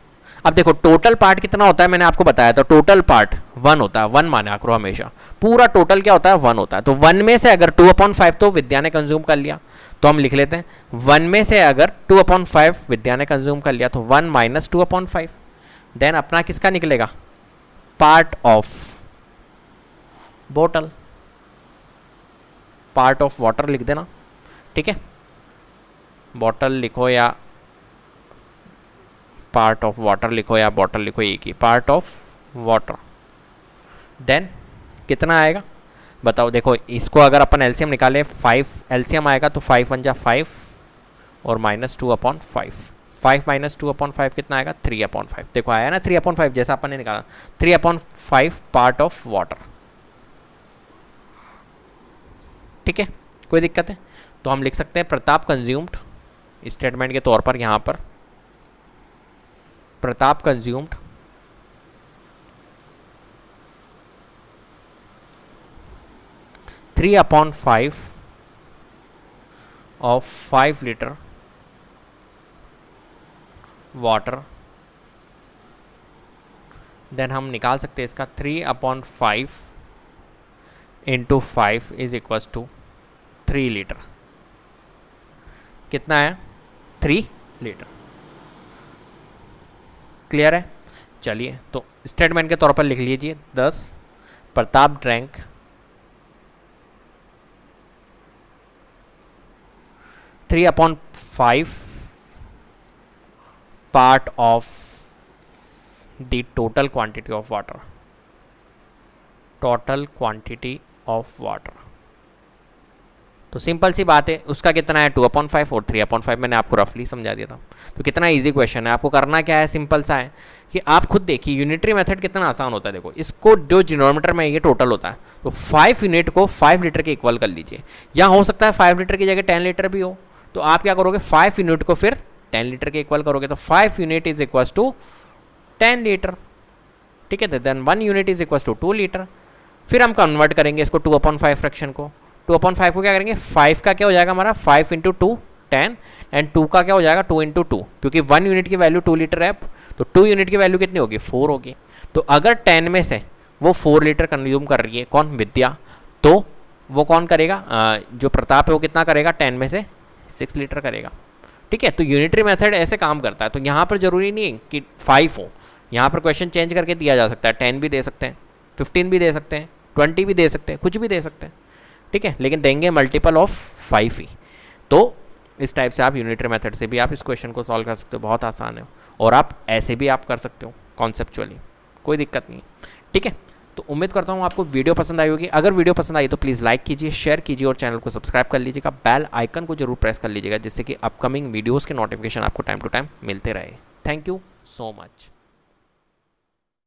अब देखो टोटल पार्ट कितना होता है मैंने आपको बताया था, टोटल पार्ट 1 होता है, 1 माना करो हमेशा, पूरा टोटल क्या होता है 1 होता है। तो 1 में से अगर 2/5 तो विद्या ने कंज्यूम कर लिया, तो हम लिख लेते हैं 1 में से अगर 2/5 विद्या ने कंज्यूम कर लिया तो 1 माइनस 2/5, देन अपना किसका निकलेगा पार्ट ऑफ बोतल, पार्ट ऑफ वाटर लिख देना, ठीक है। बॉटल लिखो या पार्ट ऑफ वाटर लिखो या बॉटल लिखो, एक ही, पार्ट ऑफ वाटर। देन कितना आएगा बताओ, देखो इसको अगर अपन एलसीएम निकाले 5 एलसीएम आएगा तो 5 1 जा 5 और माइनस 2/5, 5 माइनस 2/5 कितना आएगा 3/5, देखो आया ना 3/5 जैसा अपन ने निकाला, 3/5 पार्ट ऑफ वाटर, ठीक है। कोई दिक्कत है, तो हम लिख सकते हैं प्रताप कंज्यूम्ड, स्टेटमेंट के तौर पर यहाँ पर Pratap consumed 3/5 of 5 litre water, then हम निकाल सकते हैं इसका 3/5 into 5 is equals to 3 litre, कितना है 3 लीटर। क्लियर है, चलिए तो स्टेटमेंट के तौर पर लिख लीजिए 10 Pratap drank 3/5 part of the total quantity of water, total quantity of water. तो सिंपल सी बात है, उसका कितना है 2/5 और 3/5 मैंने आपको रफली समझा दिया था। तो कितना इजी क्वेश्चन है, आपको करना क्या है, सिंपल सा है कि आप खुद देखिए यूनिटरी मेथड कितना आसान होता है। देखो इसको जो डिनोमिनेटर में ये टोटल होता है, तो 5 यूनिट को 5 लीटर के इक्वल कर लीजिए, या हो सकता है 5 लीटर की जगह 10 लीटर भी हो, तो आप क्या करोगे 5 यूनिट को फिर 10 लीटर के इक्वल करोगे, तो 5 unit is equal to 10 litre, ठीक है। Then 1 unit is equal to 2 litre. फिर हम कन्वर्ट करेंगे इसको 2/5 फ्रैक्शन को, 2/5 को क्या करेंगे 5 का क्या हो जाएगा हमारा 5 इंटू 2 10, एंड 2 का क्या हो जाएगा 2 इंटू 2, क्योंकि 1 यूनिट की वैल्यू 2 लीटर है, तो 2 यूनिट की वैल्यू कितनी होगी 4 होगी। तो अगर 10 में से वो 4 लीटर कंज्यूम कर रही है कौन विद्या, तो वो कौन करेगा जो प्रताप है वो कितना करेगा 10 में से 6 लीटर करेगा, ठीक है। तो यूनिटरी मेथड ऐसे काम करता है। तो यहाँ पर जरूरी नहीं है कि 5 हो, यहाँ पर क्वेश्चन चेंज करके दिया जा सकता है, 10 भी दे सकते हैं, 15 भी दे सकते हैं, 20 भी दे सकते हैं, कुछ भी दे सकते हैं, ठीक है, लेकिन देंगे मल्टीपल ऑफ 5 ही। तो इस टाइप से आप यूनिटरी मेथड से भी आप इस क्वेश्चन को सॉल्व कर सकते हो, बहुत आसान है, और आप ऐसे भी आप कर सकते हो कॉन्सेप्चुअली, कोई दिक्कत नहीं है, ठीक है। तो उम्मीद करता हूँ आपको वीडियो पसंद आई होगी। अगर वीडियो पसंद आई तो प्लीज़ लाइक कीजिए, शेयर कीजिए और चैनल को सब्सक्राइब कर लीजिएगा, बेल आइकन को जरूर प्रेस कर लीजिएगा, जिससे कि अपकमिंग वीडियोज़ के नोटिफिकेशन आपको टाइम टू टाइम मिलते रहे। Thank you so much.